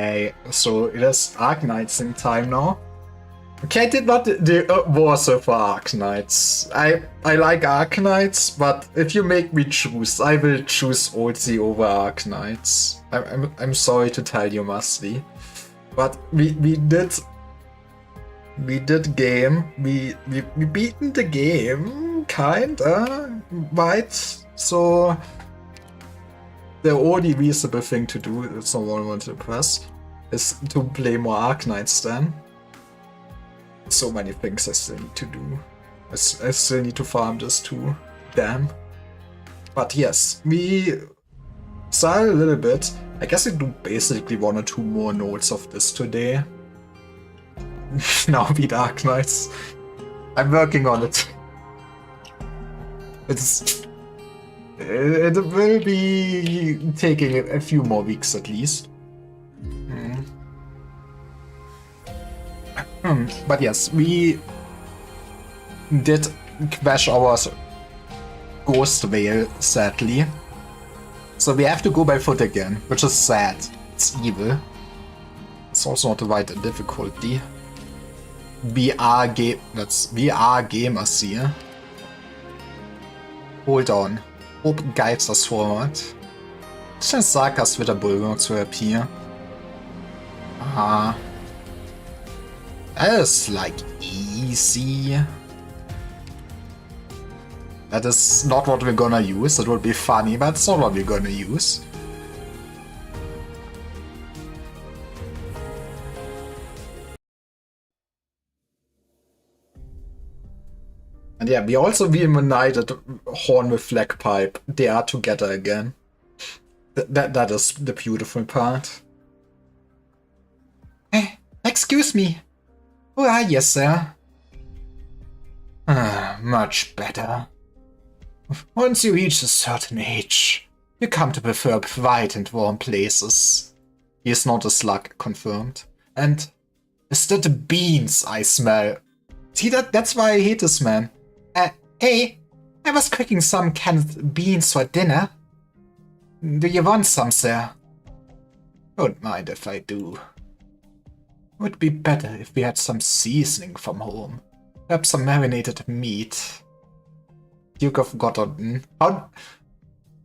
Okay, so it is Arknights time now. Okay, I did not do Warsaw for Arknights. I like Arknights, but if you make me choose, I will choose Ulti over Arknights. I'm sorry to tell you, Musty, but we did game. We beaten the game, kinda, right? So the only reasonable thing to do, if someone wants to press, is to play more Arknights then. So many things I still need to do. I still need to farm this too. Damn. But yes, we saw a little bit. I guess I do basically 1 or 2 more notes of this today. Now beat Arknights. I'm working on it. It will be taking a few more weeks at least. But yes, we did crash our Ghost Veil, sadly. So we have to go by foot again, which is sad. It's evil. It's also not the right difficulty. We are gamers here. Hold on. Hope guides us forward. Just Sarkas with a bull to appear. That is like easy. That is not what we're gonna use. It would be funny, but it's not what we're gonna use. And yeah, we also reunited Horn with Flagpipe. They are together again. That is the beautiful part. Excuse me. Who are you, sir? Much better. Once you reach a certain age, you come to prefer quiet and warm places. He is not a slug, confirmed. And is that the beans I smell? See, that's why I hate this man. Hey, I was cooking some canned beans for dinner. Do you want some, sir? Don't mind if I do. Would be better if we had some seasoning from home. Perhaps some marinated meat. Duke of Gotterdon. How?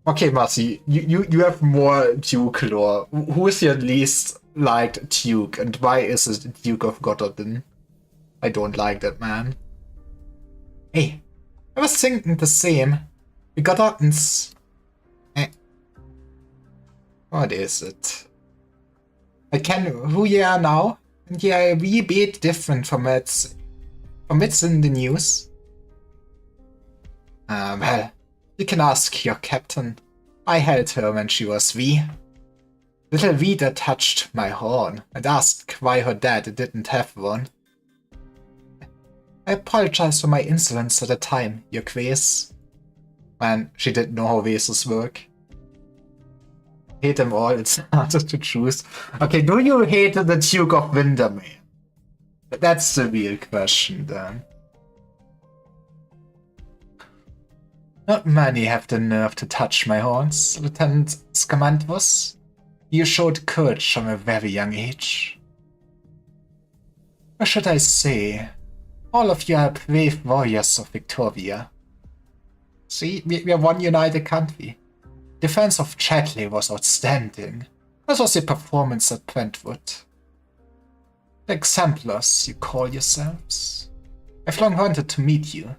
Okay, Marcy, you have more Duke lore. Who is your least liked Duke, and why is it Duke of Gotterdon? I don't like that man. Hey, I was thinking the same. The Gotterdons. What is it? I can who you are now? And yeah, a wee bit different from what's in the news. Well, you can ask your captain. I held her when she was wee. Little Vida touched my horn and asked why her dad didn't have one. I apologize for my insolence at the time, your Quace. Man, she didn't know how vases work. Hate them all, it's harder to choose. Okay, do you hate the Duke of Windermere? That's the real question then. Not many have the nerve to touch my horns, Lieutenant Scamandvus. You showed courage from a very young age. Or should I say, all of you are brave warriors of Victoria. See, we are one united country. Defense of Chatley was outstanding. As was your performance at Brentwood. The exemplars, you call yourselves. I've long wanted to meet you,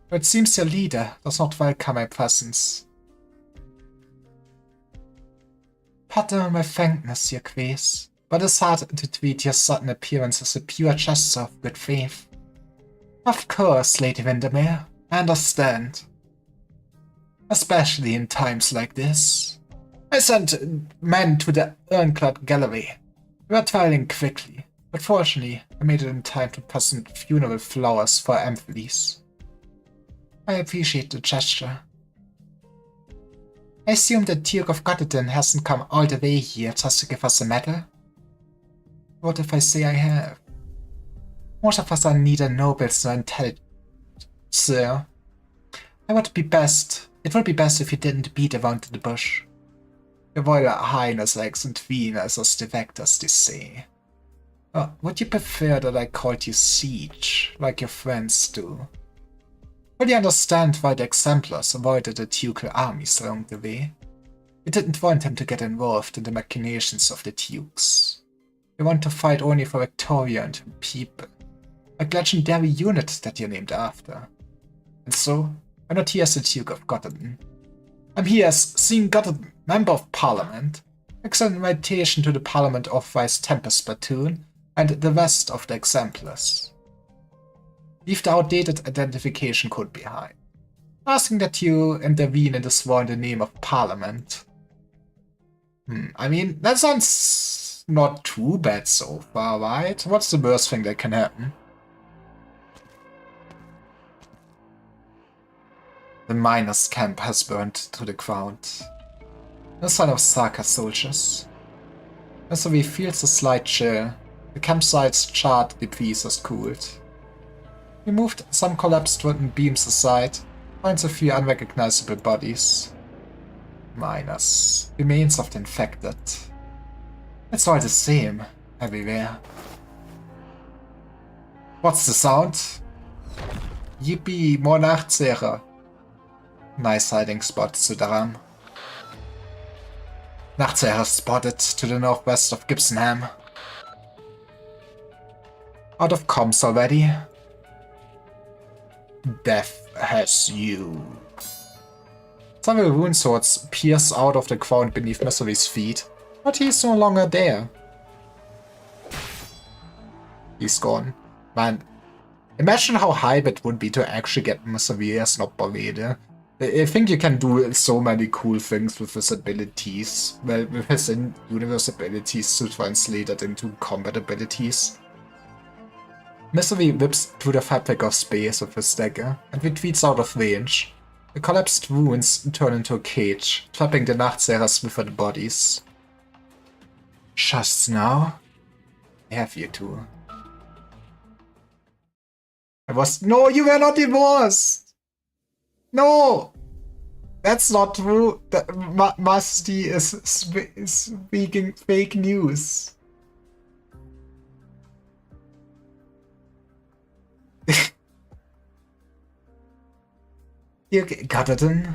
but it seems your leader does not welcome my presence. Pardon my frankness, your Quace, but it's hard to treat your sudden appearance as a pure gesture of good faith. Of course, Lady Windermere, I understand. Especially in times like this. I sent men to the Urnclad Gallery. We were traveling quickly, but fortunately I made it in time to present funeral flowers for Amphiles. I appreciate the gesture. I assume the Duke of Gotterdon hasn't come all the way here just to give us a medal? What if I say I have? Most of us are neither nobles nor intelligent, sir. It would be best if you didn't beat around the bush. Your Royal Highness Alexander as us defectors they say. Would you prefer that I called you Siege, like your friends do? Will you understand why the Exemplars avoided the ducal armies along the way? We didn't want him to get involved in the machinations of the Dukes. We want to fight only for Victoria and her people, like legendary unit that you're named after. And so, I'm not here as the Duke of Gottingen. I'm here as Sean Gottingen, Member of Parliament, excellent invitation to the Parliament of Vice Tempest platoon and the rest of the Exemplars. Leave the outdated identification code behind, asking that you intervene in this war in the name of Parliament. I mean, that sounds not too bad so far, right? What's the worst thing that can happen? The miners' camp has burned to the ground. No sign of Saka soldiers. As we feels a slight chill, the campsite's charred debris has cooled. We moved some collapsed wooden beams aside, finds a few unrecognizable bodies. Miners. Remains of the infected. It's all the same, everywhere. What's the sound? Yippie, more Nachtzehrer. Nice hiding spot, Sudaram. Nachtzehrer spotted to the northwest of Gibsonham. Out of comms already. Death has you. Several rune swords pierce out of the ground beneath Misery's feet, but he's no longer there. He's gone. Man, imagine how hype it would be to actually get Misery as an Operator. I think you can do so many cool things with his abilities. Well, with his in-universe abilities to translate it into combat abilities. Misery whips through the fabric of space with his dagger and retreats out of range. The collapsed ruins turn into a cage, trapping the Nachtzehrers within the bodies. Just now, I have you two. No, you were not divorced! No! That's not true. Musty is speaking fake news. You got it in?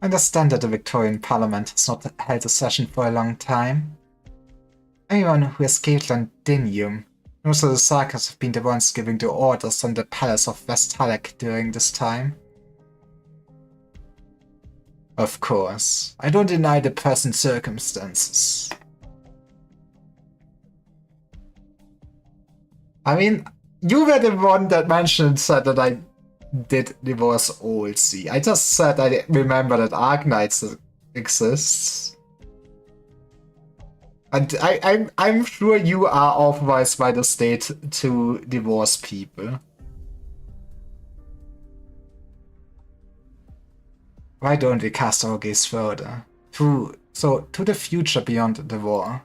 I understand that the Victorian Parliament has not held a session for a long time. Anyone who escaped Londinium knows that the Sarkas have been the ones giving the orders on the Palace of Westhalleck during this time. Of course, I don't deny the present circumstances. I mean, you were the one that mentioned said that I did divorce Olsey. I just said I remember that Arknights exists. And I'm sure you are authorized by the state to divorce people. Why don't we cast our gaze further? To the future beyond the war.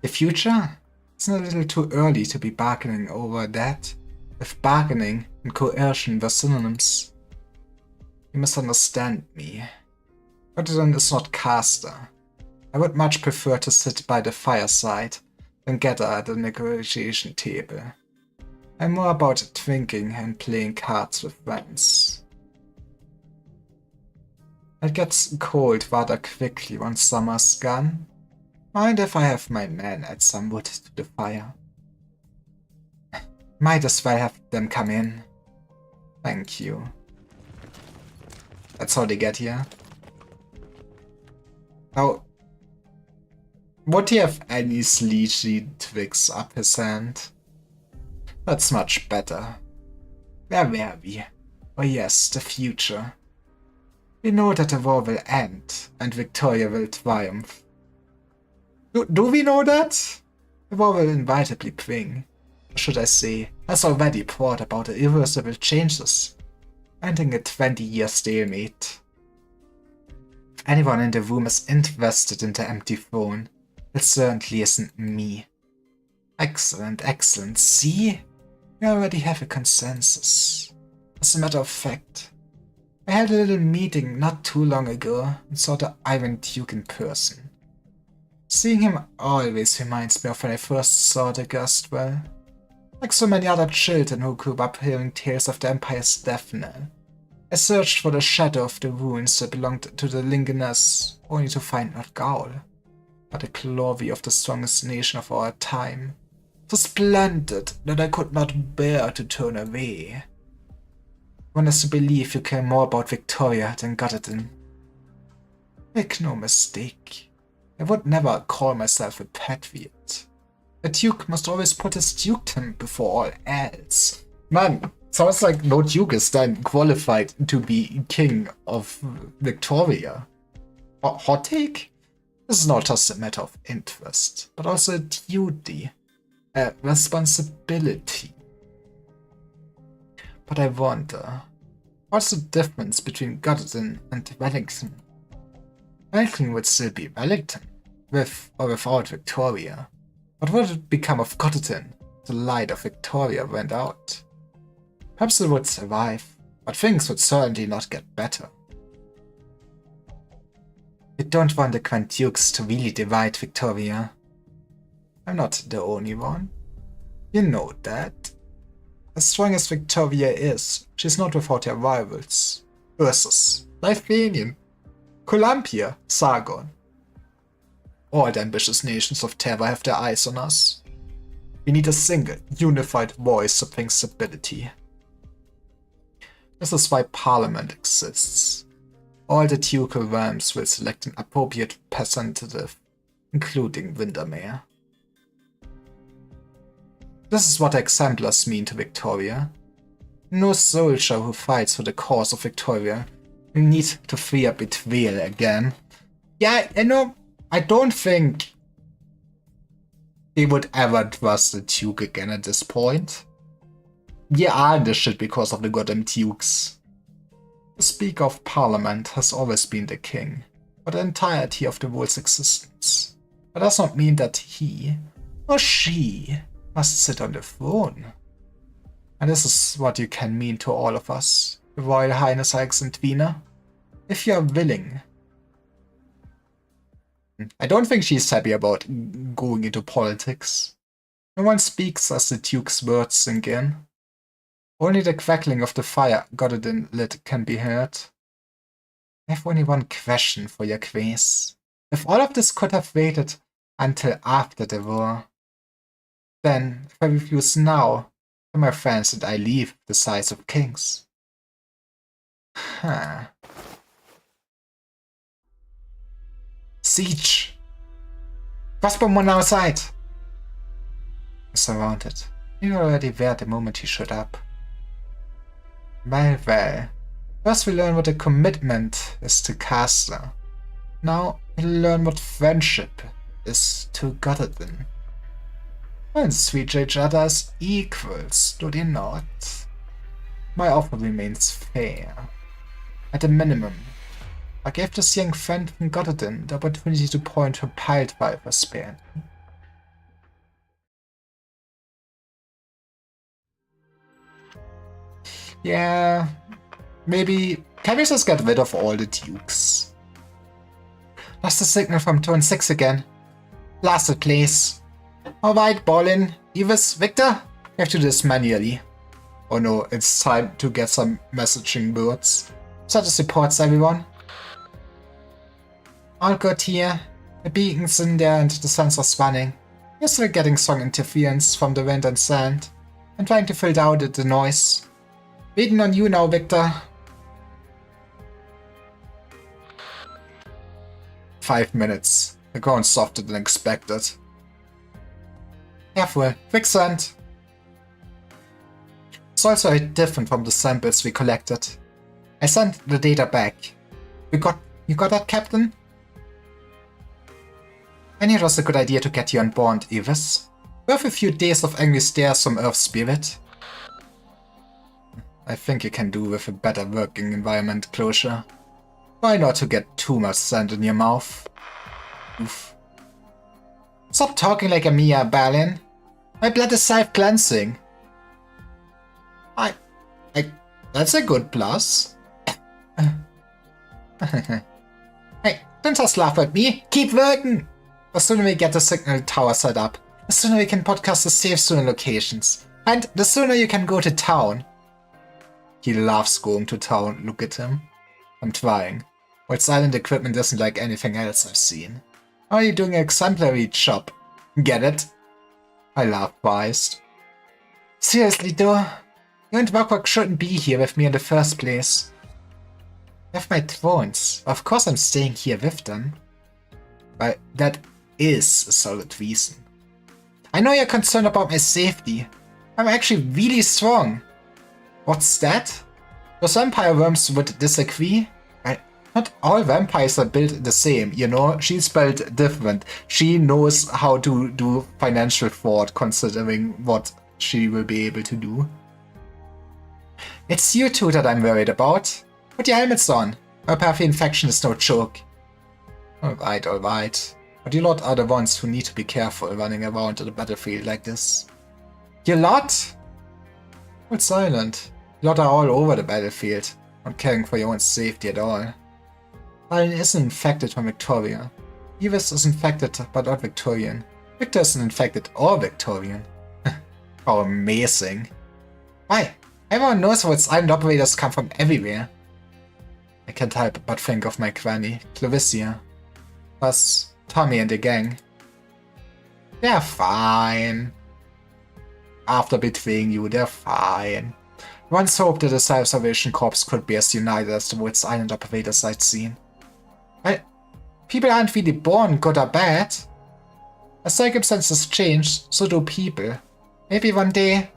The future? Isn't it a little too early to be bargaining over that? If bargaining and coercion were synonyms. You misunderstand me. Ferdinand is not caster. I would much prefer to sit by the fireside than gather at the negotiation table. I'm more about drinking and playing cards with friends. It gets cold rather quickly once summer's gone. Mind if I have my men add some wood to the fire? Might as well have them come in. Thank you. That's how they get here. Now, would he have any sleazy twigs up his hand? That's much better. Where were we? Oh yes, the future. We know that the war will end, and Victoria will triumph. Do we know that? The war will inevitably bring, or should I say, has already brought about irreversible changes, ending a 20-year stalemate. If anyone in the room is interested in the empty throne, it certainly isn't me. Excellent, excellent. See? We already have a consensus. As a matter of fact, I had a little meeting not too long ago and saw the Iron Duke in person. Seeing him always reminds me of when I first saw the Gustwell. Like so many other children who grew up hearing tales of the Empire's death knell, I searched for the shadow of the ruins that belonged to the Lingoners, only to find not Gaul, but the glory of the strongest nation of our time. So splendid that I could not bear to turn away. One has to believe you care more about Victoria than Godolphin. Make no mistake, I would never call myself a patriot. A duke must always put his dukedom before all else. Man, sounds like no duke is then qualified to be king of Victoria. Hot take? This is not just a matter of interest, but also a duty, a responsibility. But I wonder, what's the difference between Godolphin and Wellington? Wellington would still be Wellington, with or without Victoria. What would it become of Godolphin if the light of Victoria went out? Perhaps it would survive, but things would certainly not get better. You don't want the Grand Dukes to really divide Victoria. I'm not the only one. You know that. As strong as Victoria is, she's not without her rivals. Ursus, Lithanian, Columbia, Sargon. All the ambitious nations of Terra have their eyes on us. We need a single, unified voice to bring stability. This is why Parliament exists. All the ducal realms will select an appropriate representative, including Windermere. This is what exemplars mean to Victoria. No soldier who fights for the cause of Victoria will need to fear betrayal again. Yeah, you know, I don't think they would ever trust the Duke again at this point. We are in this shit because of the goddamn Dukes. The Speaker of Parliament has always been the king, for the entirety of the world's existence. That does not mean that he, or she, must sit on the throne. And this is what you can mean to all of us, Your Royal Highness Alexandrina, if you are willing. I don't think she's happy about going into politics. No one speaks as the Duke's words sink in. Only the crackling of the fire Godolphin lit can be heard. I have only one question for your Grace. If all of this could have waited until after the war, then if I refuse now, then my friends and I leave the sides of kings. Huh. Siege! Crossbowman on our side! Surrounded. You were already there the moment he showed up. Well, well. First we learn what a commitment is to Castor. Now we'll learn what friendship is to Godolphin. Once we treat each other as equals, do they not? My offer remains fair. At a minimum, I gave this young friend from Godolphin the opportunity to point her pile driver spear. Yeah, maybe can we just get rid of all the Dukes? Lost the signal from turn 6 again. Blasted place. Alright, Bolin, Evis, Victor, we have to do this manually. Oh no, it's time to get some messaging words. Status reports, everyone. All good here. The beacon's in there and the sensor's running. We're still getting strong interference from the wind and sand. I'm trying to filter out the noise. Waiting on you now, Victor. 5 minutes. They're going softer than expected. Careful, quicksand. It's also a bit different from the samples we collected. I sent the data back. You got that, Captain? I knew it was a good idea to get you on board, Evis. Worth a few days of angry stares from Earth Spirit. I think you can do with a better working environment, Closure. Try not to get too much sand in your mouth. Oof. Stop talking like a Mia, Balin. My blood is self-cleansing. That's a good plus. Hey, don't just laugh at me. Keep working! The sooner we get the signal tower set up, the sooner we can podcast the safe zone locations. And the sooner you can go to town. He loves going to town, look at him. I'm trying. While silent equipment isn't like anything else I've seen. Are you doing an exemplary job? Get it? I laughed twice. Seriously though, you and Wak shouldn't be here with me in the first place. I have my drones. Of course I'm staying here with them. But that is a solid reason. I know you're concerned about my safety. I'm actually really strong. What's that? Those vampire worms would disagree? Not all vampires are built the same, you know? She's built different. She knows how to do financial fraud considering what she will be able to do. It's you two that I'm worried about. Put your helmets on. Apathy infection is no joke. Alright. But you lot are the ones who need to be careful running around the battlefield like this. You lot? Hold silent. You lot are all over the battlefield, not caring for your own safety at all. Alan isn't infected from Victoria. Evis is infected but not Victorian. Victor isn't infected or Victorian. How amazing. Why? Everyone knows Rhode Island operators come from everywhere. I can't help but think of my granny, Clovicia. Plus, Tommy and the gang. They're fine. After betraying you, they're fine. Once hoped that the Salvation Corps could be as united as the Rhode Island operators I'd seen. Well, people aren't really born good or bad. As circumstances change, so do people. Maybe one day,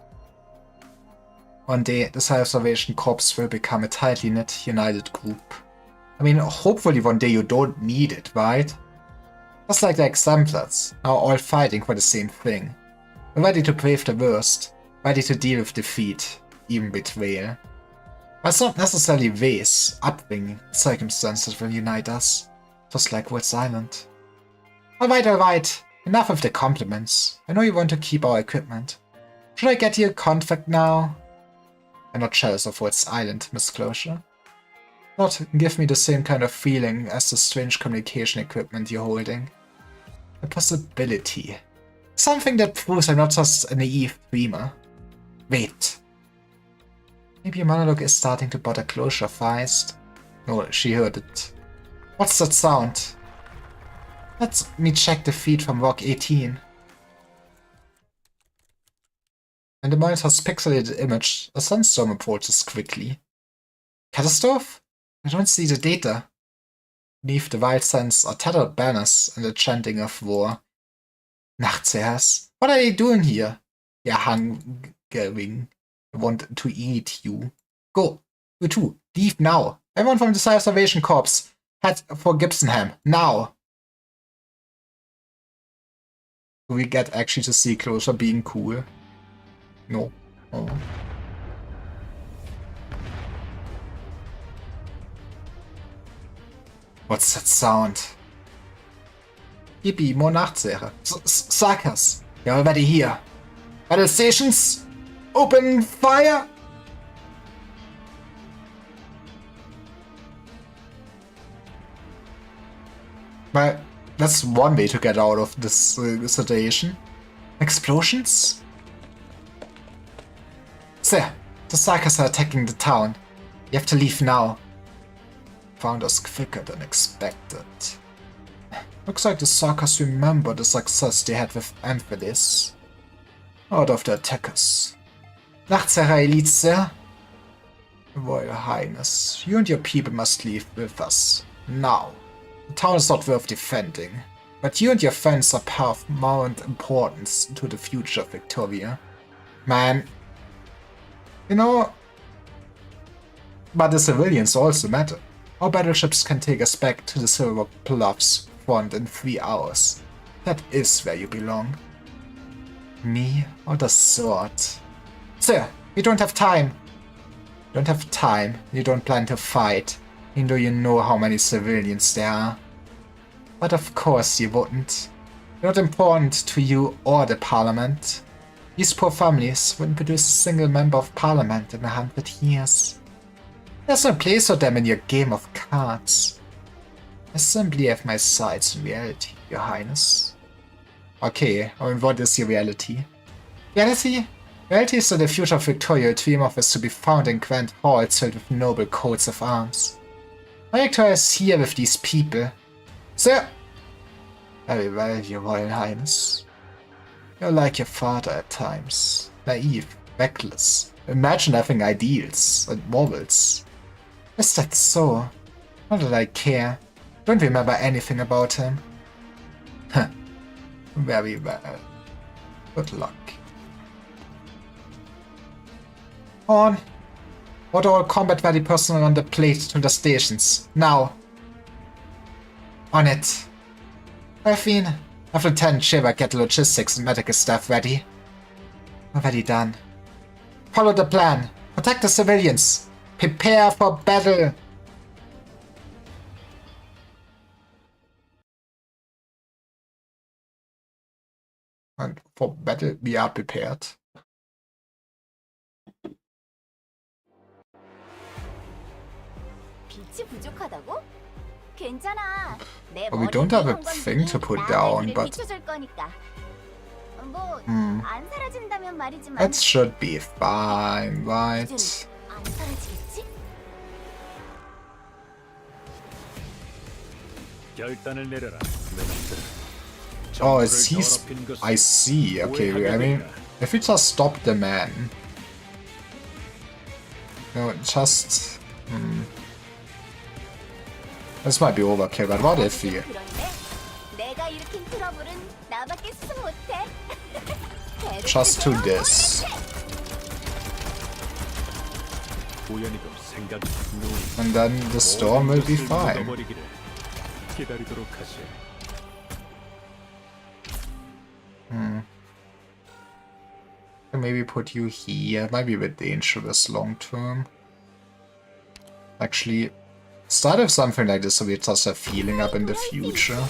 the Salvation Corps will become a tightly knit, united group. I mean, hopefully one day you don't need it, right? Just like the Exemplars, now all fighting for the same thing. We're ready to brave the worst, ready to deal with defeat, even betrayal. But it's not necessarily ways, upbringing, circumstances will unite us, just like Rhode Island. Alright, enough of the compliments. I know you want to keep our equipment. Should I get you a contract now? I'm not jealous of Rhode Island, Miss Closure. Not give me the same kind of feeling as the strange communication equipment you're holding. A possibility. Something that proves I'm not just a naive dreamer. Wait. Maybe your monologue is starting to bother Closure fast. No, she heard it. What's that sound? Let me check the feed from Rock 18. And the monitor's pixelated image, a sunstorm approaches quickly. Catastrophe? I don't see the data. Beneath the wild sands are tattered banners and the chanting of war. Nachtsehers, what are they doing here? They're hungering. I want to eat you. Go, you two, leave now. Everyone from the Salvation Corps, head for Gibsonham, now. Do we get actually to see Closure being cool? No. Oh. What's that sound? Yippie, more Nachtseher. Sackers, you're already here. Battle stations, open fire! Well, that's one way to get out of this situation. Explosions? Sir, the Sackers are attacking the town. You have to leave now. Found us quicker than expected. Looks like the Sackers remember the success they had with Amphilis. Out of the attackers. Nachtseher Elite, sir. Royal Highness, you and your people must leave with us. Now. The town is not worth defending, but you and your friends are of paramount importance to the future of Victoria. Man. You know, but the civilians also matter. Our battleships can take us back to the Silver Bluffs front in 3 hours. That is where you belong. Me or the sword? Sir, we don't have time. You don't have time. You don't plan to fight, even though you know how many civilians there are. But of course you wouldn't. You're not important to you or the Parliament. These poor families wouldn't produce a single member of Parliament in 100 years. There's no place for them in your game of cards. I simply have my sights in reality, Your Highness. Okay, I mean, what is your reality? Reality? Reality is that the future of Victoria dream of is to be found in grand halls filled with noble coats of arms. My Victoria is here with these people. Sir! Very well, Your Royal Highness. You're like your father at times. Naive, reckless. Imagine having ideals and morals. Is that so? Not that I care. Don't remember anything about him. Huh. Very well. Good luck. On. Order all combat-ready personnel on the plate to the stations. Now. On it. Raphine, have Lieutenant Shiva get the logistics and medical staff ready. Already done. Follow the plan. Protect the civilians. Prepare for battle. And for battle, we are prepared. But we don't have a thing to put down, but that should be fine, right? Oh, is he? I see. Okay, I mean, if we just stop the man, no, just. This might be overkill, but what if we? Just do this. And then the storm will be fine. Maybe put you here. Might be a bit dangerous long term. Actually, start with something like this so we just have healing up in the future.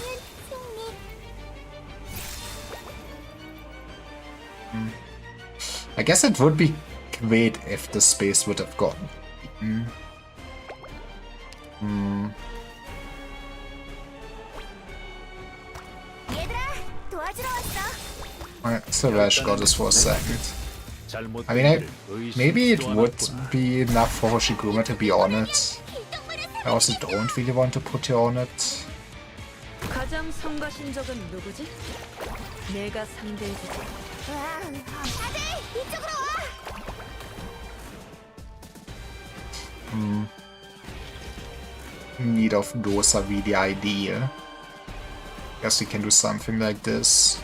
I guess it would be great if the space would have gotten eaten. Alright, so Rash got this for a second. I mean, maybe it would be enough for Hoshiguma to be on it. I also don't really want to put her on it. Neither of those are really ideal. Guess we can do something like this.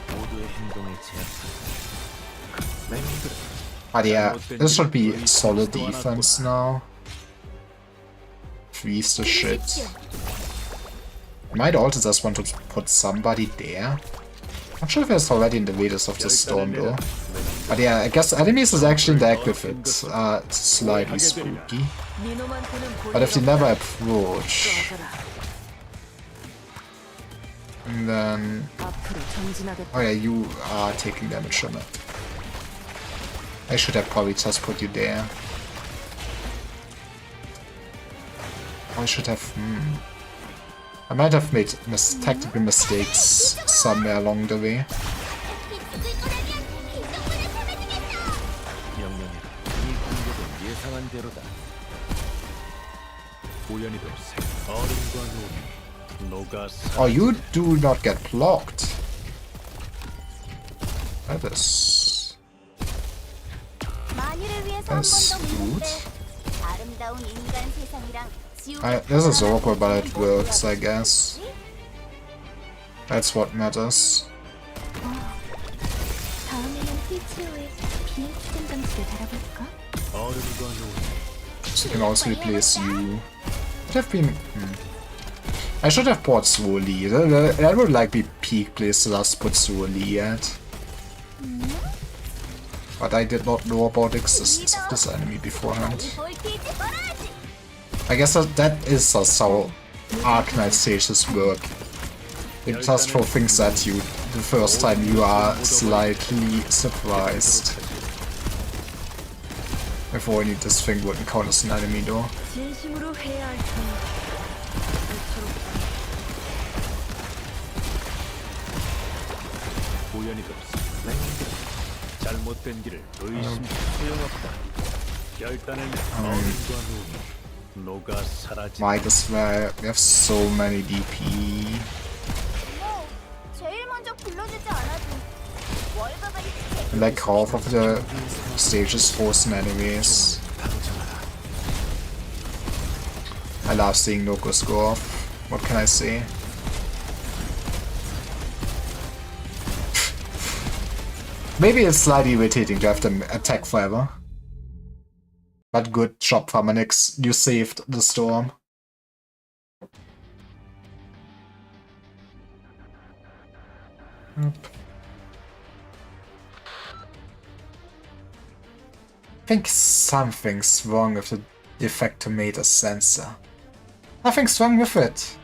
But yeah, this should be solid defense now. Freeze the shit. I might also just want to put somebody there. Not sure if it's already in the radius of the storm though. But yeah, I guess enemies is actually interact with it. It's slightly spooky. But if they never approach, and then... oh yeah, you are taking damage from it. I should have probably just put you there. I should have... I might have made tactical mistakes somewhere along the way. Oh, you do not get blocked. That is good. This is awkward, but it works, I guess. That's what matters. So you can also replace you. Would have been... I should have bought Suoli. That would like be peak place to just put Suoli at. But I did not know about the existence of this enemy beforehand. I guess that is just how Arknight stages work. It just throw things at you the first time you are slightly surprised. If only this thing wouldn't count as an enemy though. 진심으로 해야 할 테니 애처롭다. 우연히도 잘못된 길을 의심 소용없다. 결단을 마음과 눈 녹아 사라진. Might as well. We have so many DP. 뭐 제일 먼저 불러주지 않아도 월급은 Like half of the stages frozen enemies. I love seeing Locus go off. What can I say? Maybe it's slightly irritating to have them attack forever. But good job, Farmanix. You saved the storm. Yep. I think something's wrong with the defectometer sensor. Nothing's wrong with it.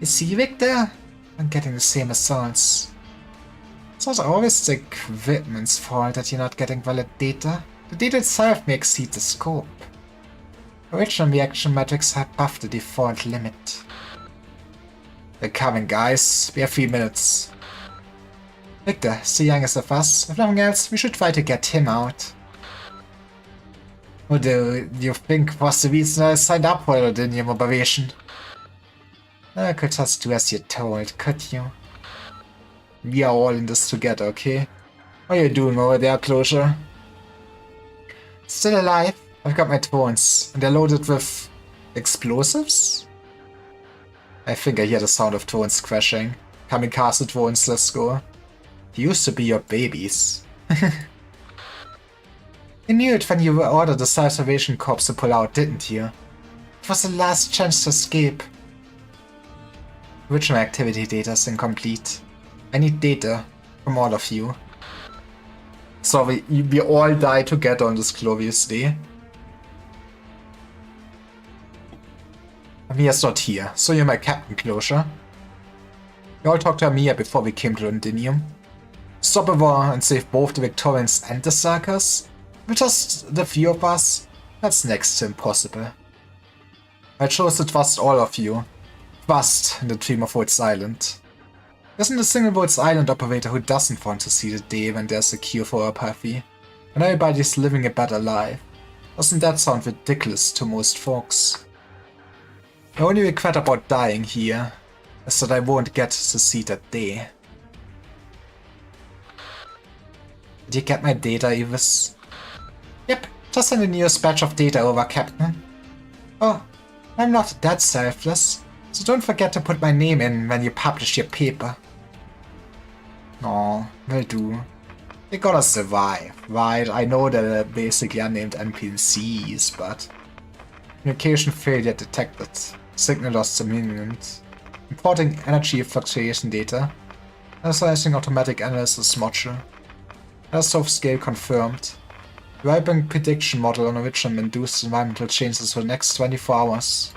Is he there? I'm getting the same results. It's not always the equipment's fault that you're not getting valid data. The data itself may exceed the scope. Original reaction metrics have buffed the default limit. They're coming, guys. We have 3 minutes. Victor, the youngest of us. If nothing else, we should try to get him out. What do you think was the reason I signed up for the Dinium operation? I could just do as you're told, could you? We are all in this together, okay? What are you doing over there, Closure? Still alive? I've got my drones, and they're loaded with explosives? I think I hear the sound of drones crashing. Kamikaze drones, let's go. They used to be your babies. You knew it when you ordered the Salvation Corps to pull out, didn't you? It was the last chance to escape. Original activity data is incomplete. I need data from all of you. So we all die together on this glorious day. Amiya's not here, so you're my captain, Closure. We all talked to Amiya before we came to Londinium. Stop a war and save both the Victorians and the Sakas? With just the few of us? That's next to impossible. I chose to trust all of you. Trust in the dream of Woods Island. There isn't a single Woods Island operator who doesn't want to see the day when there's a cure for apathy, when everybody's living a better life. Doesn't that sound ridiculous to most folks? The only regret about dying here is that I won't get to see that day. Did you get my data, Evis? Yep, just send the newest batch of data over, Captain. Oh, I'm not that selfless, so don't forget to put my name in when you publish your paper. Aw, will do. They gotta survive, right? I know they're basically unnamed NPCs, but... Communication failure detected. Signal loss imminent. Importing energy fluctuation data. Analyzing automatic analysis module. Airsoft scale confirmed. Developing prediction model on original induced environmental changes for the next 24 hours.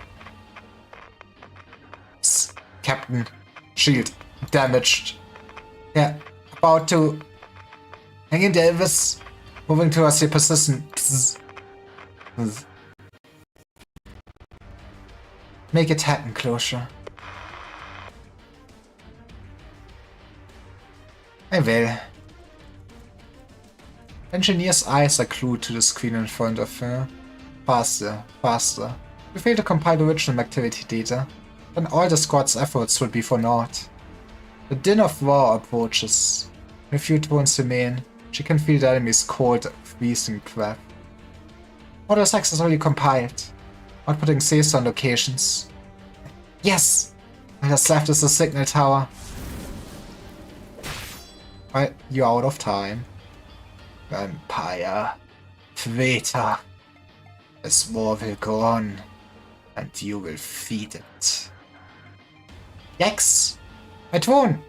Captain. Shield. Damaged. Yeah, about to... Hang in there, Elvis. Moving towards your position. Psst. Psst. Make it happen, Closure. I will. Engineer's eyes are glued to the screen in front of her. Faster, faster. We failed to compile original activity data. Then all the squad's efforts would be for naught. The din of war approaches. When a few drones remain, she can feel the enemy's cold, freezing breath. Order successfully compiled. Outputting saves on locations. Yes! All that's left is the signal tower. Well, you're out of time. Vampire. Traitor. This war will go on, and you will feed it. Yex! My drone!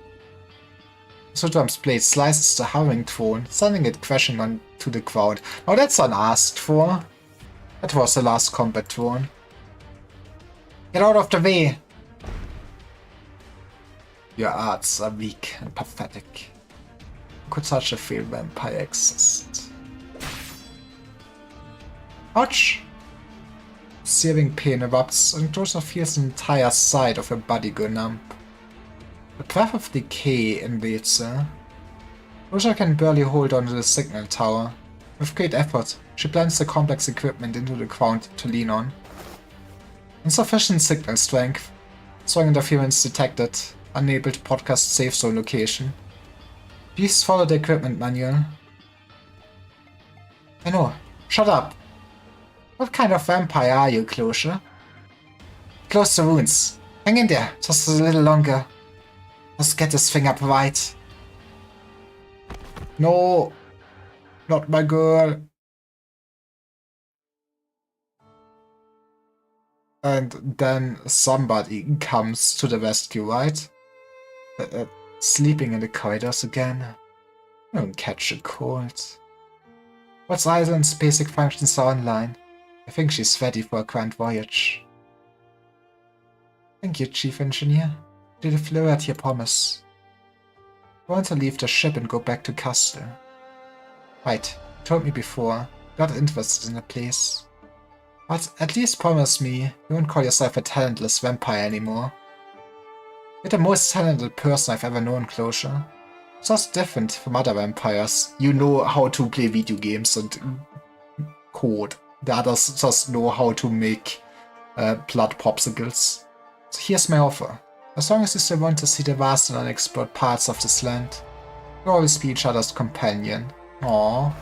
Sudram's blade slices the hovering drone, sending it crashing onto the ground. Now that's unasked for. That was the last combat drone. Get out of the way! Your arts are weak and pathetic. How could such a failed vampire exist? Ouch! Searing pain erupts and Closure feels the entire side of her body go numb. The breath of decay invades her. Closure can barely hold on to the signal tower. With great effort, she blends the complex equipment into the ground to lean on. Insufficient signal strength. Strong interference detected. Unable to broadcast safe zone location. Please follow the equipment manual. I know. Shut up. What kind of vampire are you, Closure? Close the wounds. Hang in there, just a little longer. Let's get this thing up right. No. Not my girl. And then somebody comes to the rescue, right? Sleeping in the corridors again. Don't catch a cold. What's Island's basic functions are online? I think she's ready for a grand voyage. Thank you, Chief Engineer. Did you flew at your promise? I want to leave the ship and go back to Castle. Right, you told me before, you're not interested in the place. But at least promise me you won't call yourself a talentless vampire anymore. You're the most talented person I've ever known, Closure. Just different from other vampires. You know how to play video games and code. The others just know how to make blood popsicles. So here's my offer. As long as you still want to see the vast and unexplored parts of this land, we'll always be each other's companion. Aww.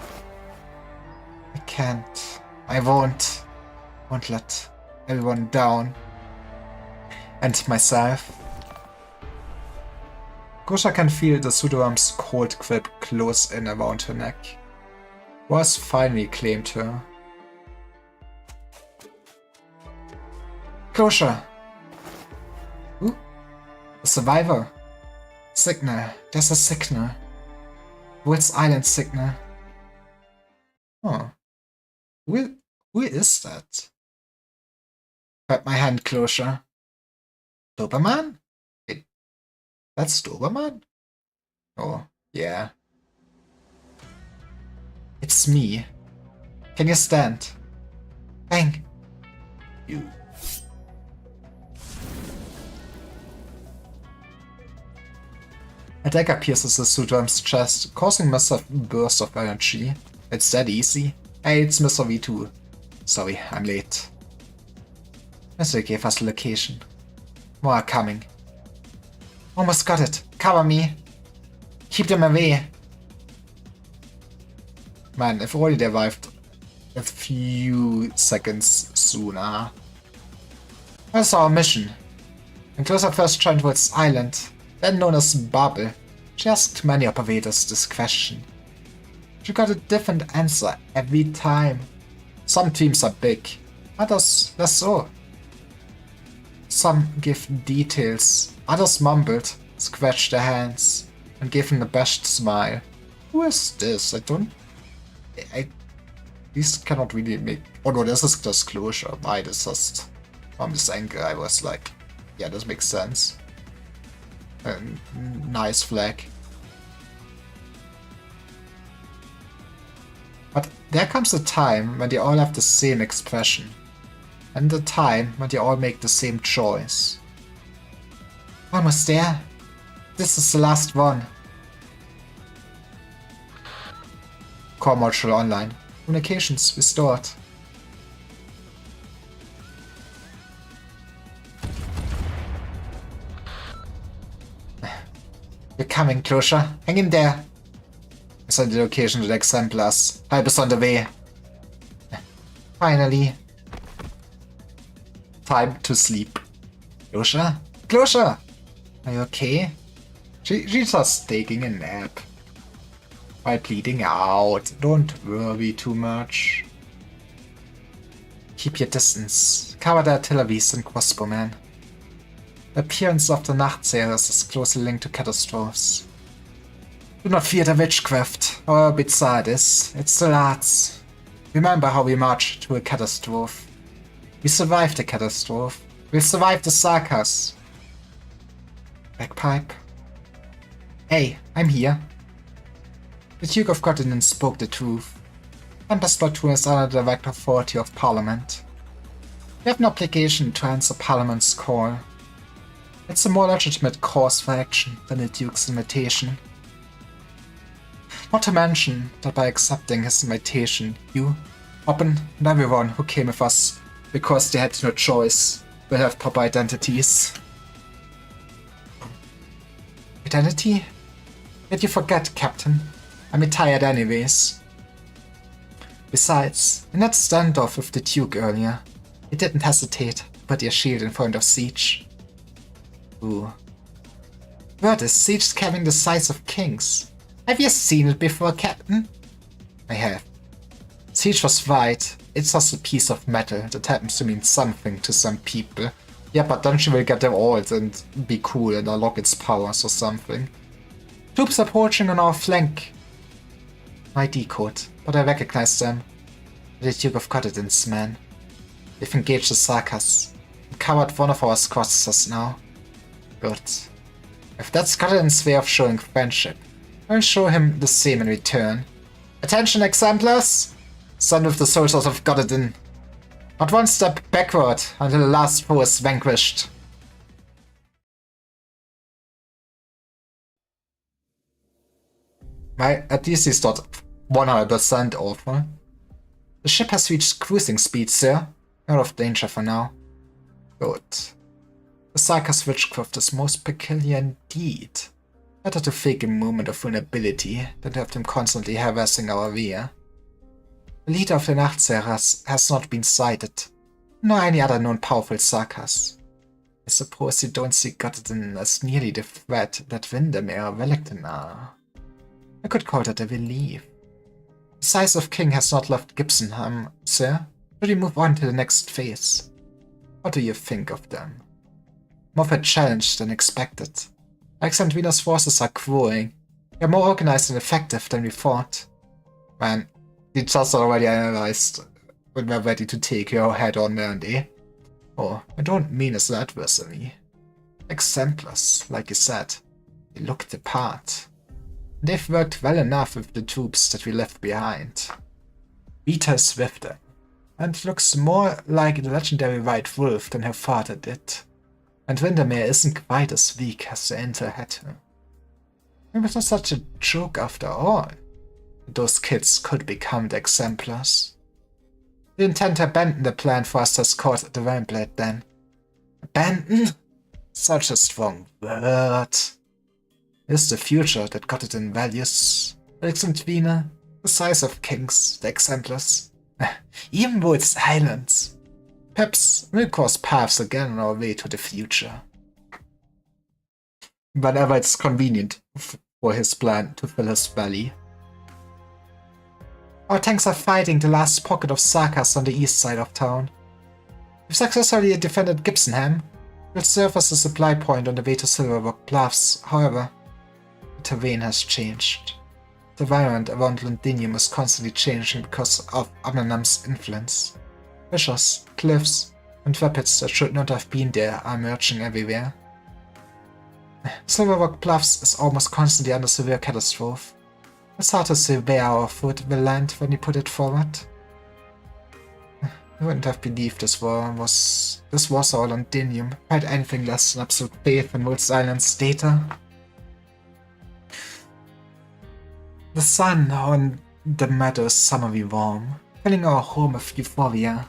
I can't. I won't. Won't let everyone down. And myself. Closure can feel the pseudo-arm's cold grip close in around her neck. Was finally claimed her. Closure! Ooh, a survivor. Signal. There's a signal. Woods Island signal. Oh. Who is that? Grab my hand, Closure. Doberman? Wait, that's Doberman? Oh, yeah. It's me. Can you stand? Bang. You. A dagger pierces the pseudo-arm's chest, causing massive bursts of energy. It's that easy. Hey, it's Mr. V2. Sorry, I'm late. Mr. gave us the location. More are coming. Almost got it. Cover me. Keep them away. Man, if only they arrived a few seconds sooner. That's our mission. And Closure first joined Woods Island, then known as Babel. She asked many operators this question. She got a different answer every time. Some teams are big, others less so. Some give details, others mumbled, scratched their hands, and gave an abashed smile. Who is this? These cannot really make... Oh no, this is just Closure. Right, it's just... From this angle I was like, yeah, this makes sense. Nice flag. But there comes a time when they all have the same expression. And a time when they all make the same choice. Almost there. This is the last one. Core module online. Communications restored. We're coming, Closure. Hang in there. I sent the location to the exemplars. Help is on the way. Finally. Time to sleep. Closure? Closure! Are you okay? She's just taking a nap. While bleeding out. Don't worry too much. Keep your distance. Cover the artilleries and crossbowmen. The appearance of the Nachtseers is closely linked to catastrophes. Do not fear the witchcraft, however bizarre it is. It still arts. Remember how we marched to a catastrophe. We survived the catastrophe. We survived the Sarkas. Bagpipe. Hey, I'm here. The Duke of Göttingen spoke the truth. Tempest Platoon is under the direct authority of Parliament. You have no obligation to answer Parliament's call. It's a more legitimate cause for action than the Duke's invitation. Not to mention that by accepting his invitation, you, Oppen, and everyone who came with us because they had no choice will have proper identities. Identity? Yet you forget, Captain. I'm retired anyways. Besides, in that standoff with the Duke earlier, you didn't hesitate to put your shield in front of Siege. Ooh. Word is Siege's carrying the size of kings. Have you seen it before, Captain? I have. Siege was right. It's just a piece of metal that happens to mean something to some people. Yeah, but then she will get them old and be cool and unlock its powers or something. Troops approaching on our flank. My decode, but I recognize them. The Duke of Godedin's men. They've engaged the Sarkas and covered one of our squads just now. Good. If that's Godedin's way of showing friendship, I'll show him the same in return. Attention, exemplars! Stand with the soldiers of Godedin. Not one step backward until the last foe is vanquished. At least he's not 100% awful. The ship has reached cruising speed, sir. Out of danger for now. Good. The Sarkas witchcraft is most peculiar indeed. Better to fake a moment of vulnerability than to have them constantly harassing our rear. The leader of the Nachtserers has not been sighted, nor any other known powerful Sarkas. I suppose you don't see Godedin as nearly the threat that Windermere or Wellington are. I could call that a relief. The size of King has not left Gibsonham, sir. Should we move on to the next phase? What do you think of them? More of a challenge than expected. Alexandrina's forces are growing. They are more organized and effective than we thought. Man, we just already analyzed when we're ready to take your head on there, eh? Oh, I don't mean as an adversary. Exemplars, like you said. They look the part. They've worked well enough with the troops that we left behind. Vita is with them, and looks more like the legendary White Wolf than her father did. And Windermere isn't quite as weak as the Intel had her. It was not such a joke after all. Those kids could become the exemplars. We intend to abandon the plan for us to escort the Rainblade then. Abandon? Such a strong word. It's the future that Godedin values. Alexandrina, the size of kings, the exemplars. Even though it's islands. Perhaps we'll cross paths again on our way to the future. Whenever it's convenient for his plan to fill his belly. Our tanks are fighting the last pocket of Sarkas on the east side of town. We've successfully defended Gibsonham. It will serve as a supply point on the way to Silverrock Bluffs, however. The terrain has changed. The environment around Londinium is constantly changing because of Amnanam's influence. Fissures, cliffs, and rapids that should not have been there are emerging everywhere. Silverrock Bluffs is almost constantly under severe catastrophe. It's hard to say where our foot will land when you put it forward. I wouldn't have believed this was all Londinium. I had anything less than absolute faith in Wolf's Island's data. The sun on the meadow is summery warm, filling our home with euphoria.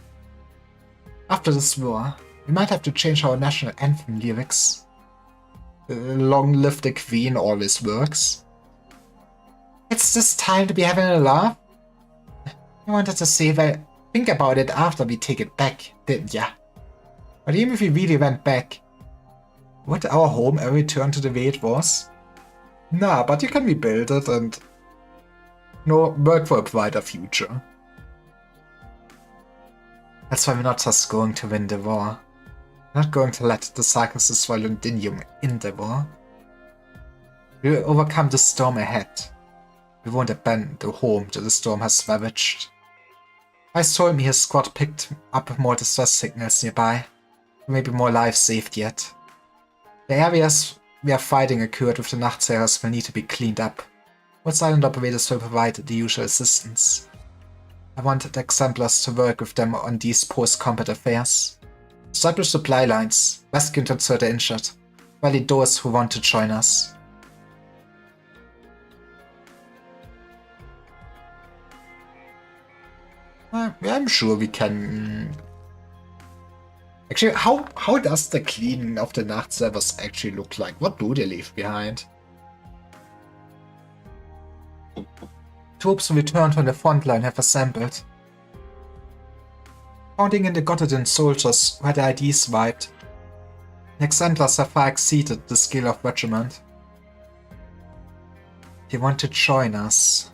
After this war, we might have to change our national anthem lyrics. Long live the Queen always works. It's this time to be having a laugh? You wanted to say, well, think about it after we take it back, didn't ya? But even if we really went back, would our home ever return to the way it was? Nah, but you can rebuild it and work for a brighter future. That's why we're not just going to win the war. We're not going to let the Sarkas destroy Londinium in the war. We will overcome the storm ahead. We won't abandon the home that the storm has ravaged. Ice told me his squad picked up more distress signals nearby. There may be more lives saved yet. The areas we are fighting occurred with the Nachtserers will need to be cleaned up. Wolf's Island operators will provide the usual assistance. I wanted exemplars to work with them on these post-combat affairs. Establish supply lines, rescue and insert the injured. Rally those who want to join us. I'm sure we can... Actually, how does the cleaning of the Nacht servers actually look like? What do they leave behind? Troops who returned from the front line have assembled. Counting in the Gotterdin soldiers who had their IDs wiped. The exemplars have far exceeded the skill of regiment. They want to join us.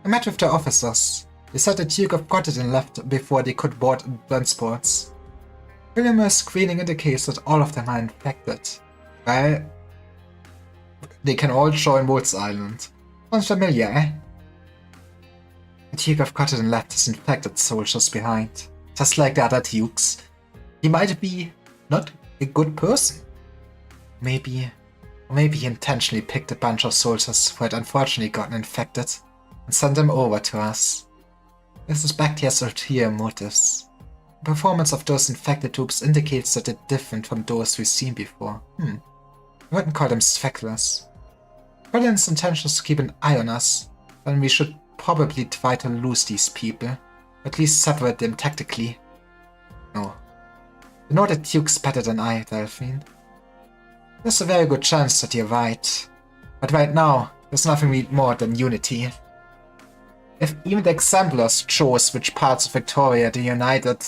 I met with the officers. They said the Duke of Gotterdin left before they could board transports. Preliminary screening indicates that all of them are infected. Well, they can all join Wolf's Island. Sounds familiar, eh? The Duke of Gotterdin left his infected soldiers behind, just like the other dukes. He might be not a good person. Maybe he intentionally picked a bunch of soldiers who had unfortunately gotten infected and sent them over to us. I suspect he has ulterior motives. The performance of those infected troops indicates that they're different from those we've seen before. I wouldn't call them specklers. Berlin's intention is to keep an eye on us, then we should probably try to lose these people, at least separate them tactically. No. You know the Duke's better than I, Delphine. There's a very good chance that you're right. But right now, there's nothing we need more than unity. If even the exemplars chose which parts of Victoria they united,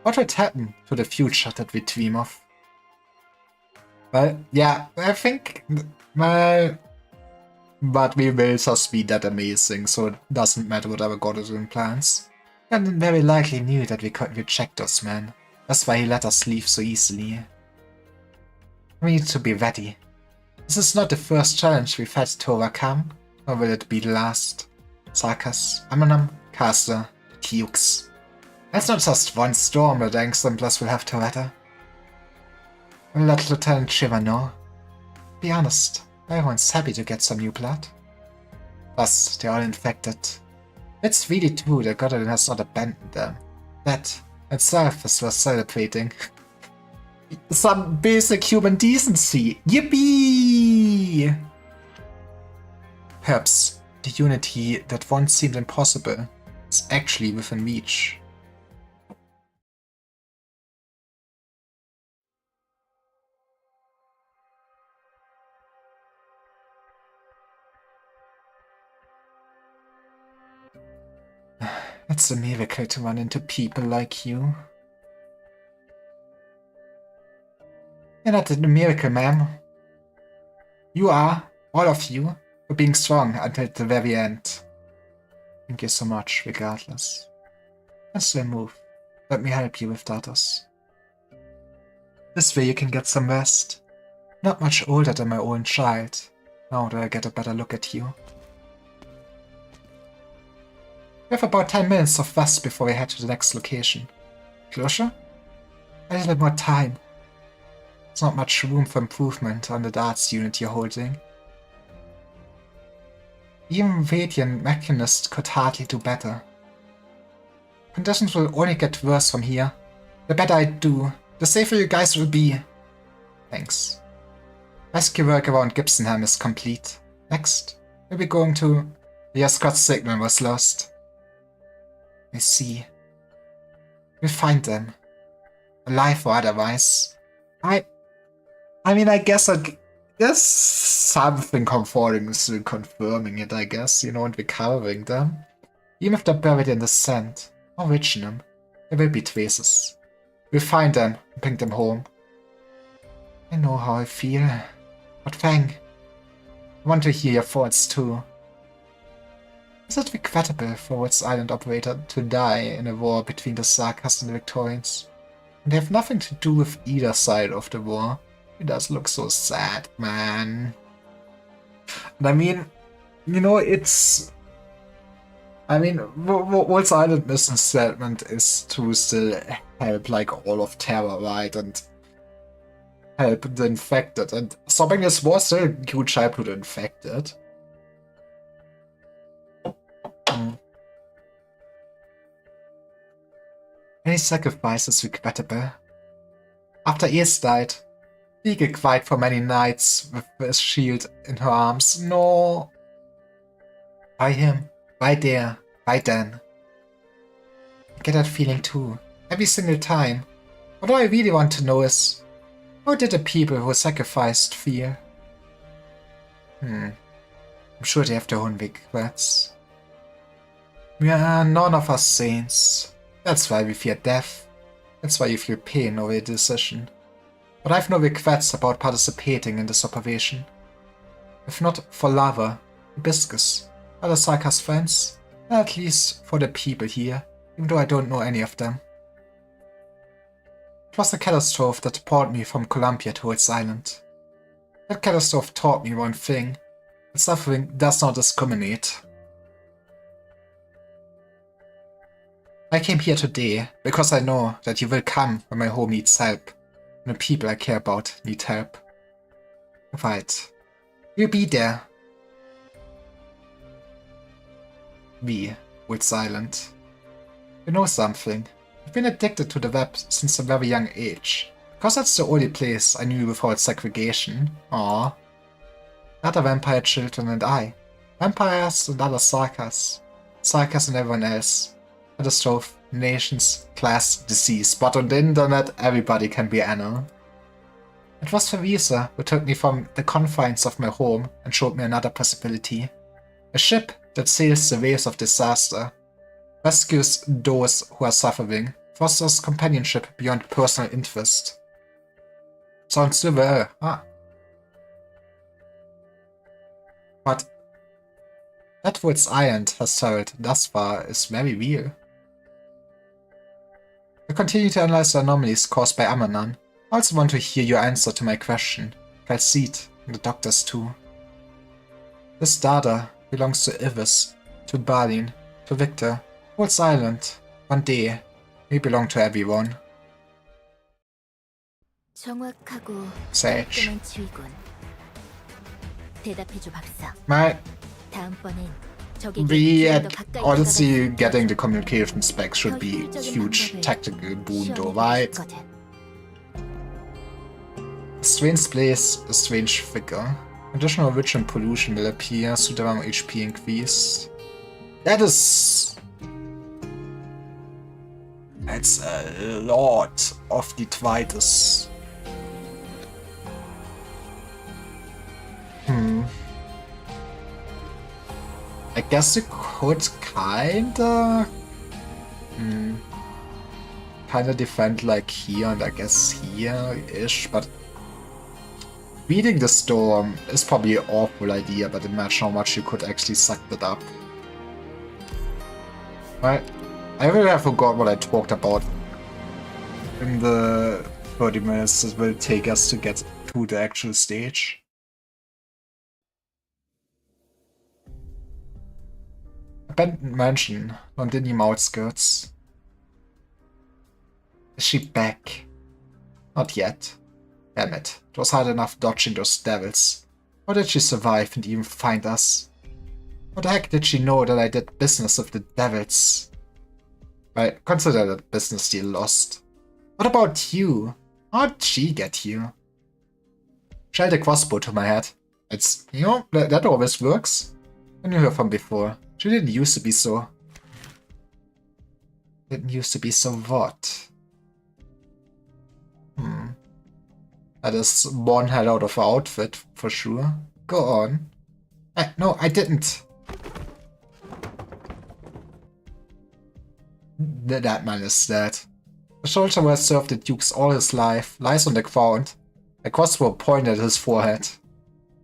what would happen to the future that we dream of? Well, yeah, I think... Well... But we will just be that amazing, so it doesn't matter what our Gotterdin plans. And very likely knew that we could reject those men. That's why he let us leave so easily. We need to be ready. This is not the first challenge we've had to overcome, nor will it be the last. Sarkas, Amanam, Caster, Dukes. That's not just one storm that the exemplars will have to weather. We'll let Lieutenant Shiva know. Be honest, everyone's happy to get some new blood. Plus, they're all infected. It's really true that Gotterdin has not abandoned them. That itself is worth celebrating. Some basic human decency! Yippee! Perhaps the unity that once seemed impossible is actually within reach. It's a miracle to run into people like you. You're not a miracle, ma'am. You are, all of you, for being strong until the very end. Thank you so much, regardless. Let's move. Let me help you with daughters. This way you can get some rest. Not much older than my own child, now that I get a better look at you. We have about 10 minutes of rest before we head to the next location. Closure? A little more time. There's not much room for improvement on the darts unit you're holding. Even Radiant Mechanist could hardly do better. Conditions will only get worse from here. The better I do, the safer you guys will be. Thanks. Rescue work around Gibsonham is complete. Next, we'll be going to... The escort signal was lost. I see. We'll find them. Alive or otherwise. I mean, I guess there's something comforting is still confirming it, I guess, you know, and recovering them. Even if they're buried in the sand, or reaching them, there will be traces. We'll find them and bring them home. I know how I feel. But Fang, I want to hear your thoughts too. Is it regrettable for its island operator to die in a war between the Sarkas and the Victorians? And they have nothing to do with either side of the war. It does look so sad, man. And I mean, you know, it's... I mean, Wolf's Island mission statement is to still help, like, all of Terra, right? And help the infected. And stopping this war still a huge help to the infected. Any sacrifice is regrettable. After Ace died, Eagle cried for many nights with his shield in her arms. No. Why him? Why there? Why then? I get that feeling too. Every single time. What I really want to know is, how did the people who sacrificed feel? I'm sure they have their own regrets. We are none of us saints. That's why we fear death. That's why you feel pain over a decision. But I've no regrets about participating in this operation. If not for Lava, Hibiscus, other Sarkha's friends, at least for the people here, even though I don't know any of them. It was the catastrophe that brought me from Columbia to its island. That catastrophe taught me one thing: that suffering does not discriminate. I came here today because I know that you will come when my home needs help, and the people I care about need help. Right. You'll be there. We, Woods Island. You know something? I've been addicted to the web since a very young age, because that's the only place I knew without segregation. Aww. Other vampire children and I. Vampires and other Sarkhas. Sarkhas and everyone else. Catastrophe, nations, class, disease, but on the internet everybody can be Anna. It was Theresa who took me from the confines of my home and showed me another possibility. A ship that sails the waves of disaster, rescues those who are suffering, fosters companionship beyond personal interest. Sounds so well, huh? But that Woods Island has told thus far is very real. I continue to analyze the anomalies caused by Amanan. I also want to hear your answer to my question. Calcite, and the doctors too. This data belongs to Ivis, to Balin, to Victor. Woods Island, one day, may belong to everyone. 정확하고 Sage. 깔끔한 지휘군. 대답해줘 박사. My, 다음번엔 적에게 we 좀더 at 가까이 Odyssey 다가갈 getting the 수 있도록 communication specs should be 더 huge 효율적인 tactical boon though, 시험해보고 right? 싶거든. A strange place, a strange figure. Additional rich and pollution will appear, suitable HP increase. That's a lot of detritus. I guess you could kinda defend like here and I guess here-ish, but beating the storm is probably an awful idea, but imagine how much you could actually suck that up. Right? I really have forgot what I talked about in the 30 minutes it will take us to get to the actual stage. Abandoned mansion, Londinium outskirts. Is she back? Not yet. Damn it, it was hard enough dodging those devils. How did she survive and even find us? How the heck did she know that I did business with the devils? I consider that business deal lost. What about you? How'd she get you? She held a crossbow to my head. It's, you know, that always works. I knew her from before. She didn't used to be so. Didn't used to be so what? That is one hell out of her outfit, for sure. Go on. No, I didn't. That man is dead. The soldier who has served the dukes all his life lies on the ground, a crossbow pointed at his forehead.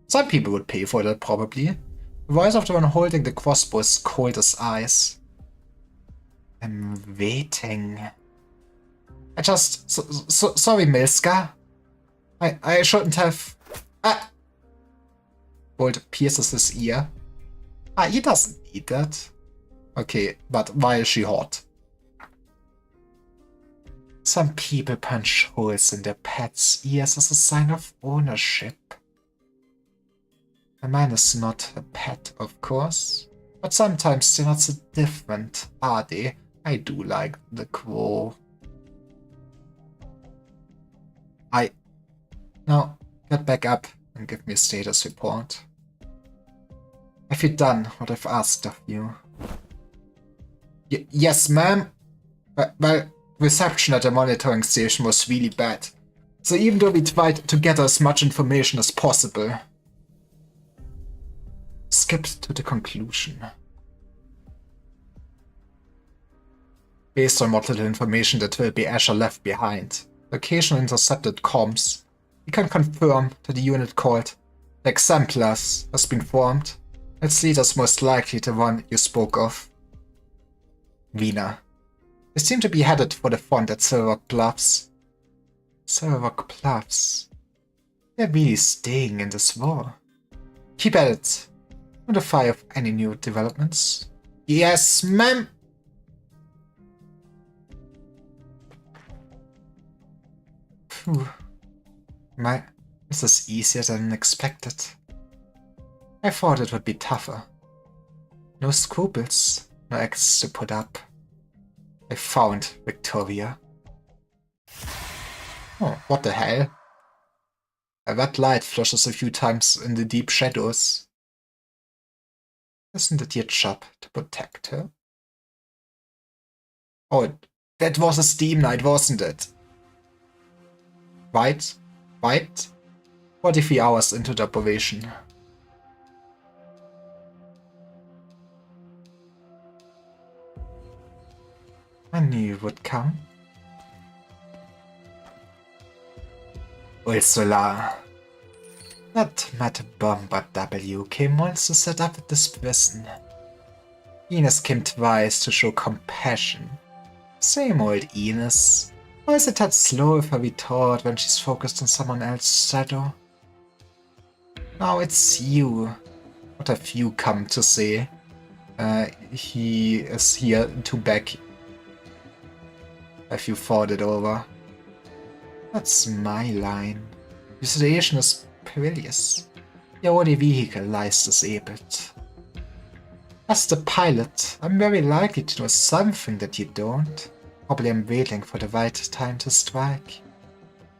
Some people would pay for that, probably. The voice of the one holding the crossbow is cold as ice. I'm waiting. I just... sorry, Milska. I shouldn't have... Ah! Bolt pierces his ear. He doesn't need that. Okay, but why is she hot? Some people punch holes in their pets' ears as a sign of ownership. A man is not a pet, of course. But sometimes they're not so different, are they? I do like the quo. Now, get back up and give me a status report. Have you done what I've asked of you? Yes, ma'am. Well, reception at the monitoring station was really bad. So even though we tried to gather as much information as possible, skipped to the conclusion. Based on what little information that will be Asher left behind, occasional intercepted comms, we can confirm that the unit called the Exemplars has been formed. Its leader is most likely the one you spoke of, Wiener. They seem to be headed for the front at Silver Rock Bluffs. Silver Rock Bluffs. They're really staying in this war. Keep at it. Notify of any new developments. Yes, ma'am. Phew. This is easier than expected. I thought it would be tougher. No scruples, no acts to put up. I found Victoria. Oh, what the hell? A red light flashes a few times in the deep shadows. Isn't it your job to protect her? Oh, that was a Steam Night, wasn't it? Right? 43 hours into the operation. I knew you would come. Ursula. That Matt Bomber W came once to set up this prison. Ines came twice to show compassion. Same old Ines. Or is it that slow with her retort when she's focused on someone else's shadow? Now it's you. What have you come to say? He is here to back. Have you thought it over? That's my line. Your situation is perilous. Your only vehicle lies disabled. As the pilot, I'm very likely to know something that you don't. Probably I'm waiting for the right time to strike.